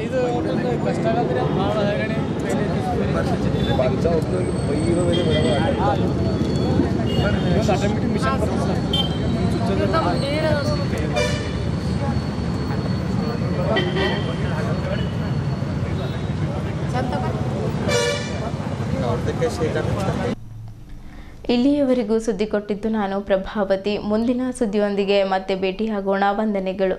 ಇದು ಕಷ್ಟ ಆಗತ್ತೆ ಭಾಳ ಹೈರಾಣಿ ಆಟೋಮೆಟಿಕ್ ಮಿಷನ್ ಇಲ್ಲಿಯವರೆಗೂ ಸುದ್ದಿ ಕೊಟ್ಟಿದ್ದು ನಾನು ಪ್ರಭಾವತಿ. ಮುಂದಿನ ಸುದ್ದಿಯೊಂದಿಗೆ ಮತ್ತೆ ಭೇಟಿಯಾಗೋಣ. ವಂದನೆಗಳು.